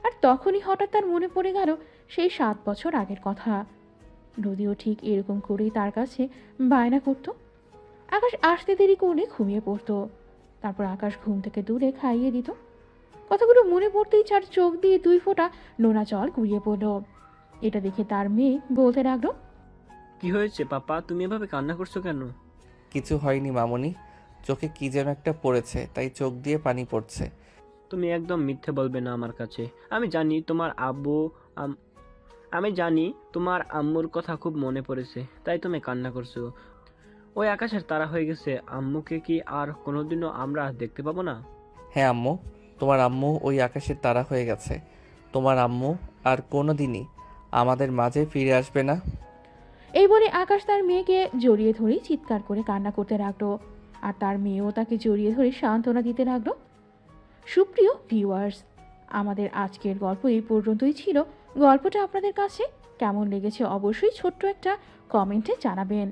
আর তখনই হঠাৎ তার মনে পড়ে গেল সেই 7 বছর আগের কথা। নদীও ঠিক এরকম করেই তার কাছে বায়না করত। আকাশ আসতে দেরি করলে ঘুমিয়ে পড়তো। তারপর আকাশ ঘুম থেকে দূরে খাইয়ে দিত। কথাগুলো মনে পড়তেই তার চোখ দিয়ে 2 ফোঁটা নোনা জল গড়িয়ে পড়ল। এটা দেখে তার মেয়ে বলতে লাগলো, কি হয়েছে পাপা, তুমি এভাবে কান্না করছো কেন? কিছু হয়নি মামুনি, চোখে কি যেন একটা পড়েছে, তাই চোখ দিয়ে পানি পড়ছে। তুমি একদম মিথ্যে বলবে না আমার কাছে। আমি জানি তোমার আম্মুর কথা খুব মনে পড়েছে, তাই তুমি কান্না করছো। ওই আকাশের তারা হয়ে গেছে, আম্মুকে কি আর কোনোদিনও আমরা দেখতে পাবো না? হ্যাঁ আম্মু, তোমার আম্মু ওই আকাশের তারা হয়ে গেছে। তোমার আম্মু আর কোনো দিনই আমাদের মাঝে ফিরে আসবে না। এই বলে আকাশ তার মেয়েকে জড়িয়ে ধরে চিৎকার করে কান্না করতে লাগলো। আর তার মেয়েও তাকে জড়িয়ে ধরে সান্ত্বনা দিতে লাগলো। সুপ্রিয় ভিউয়ার্স, আমাদের আজকের গল্প এই পর্যন্তই ছিল। গল্পটা আপনাদের কাছে কেমন লেগেছে অবশ্যই ছোট্ট একটা কমেন্টে জানাবেন।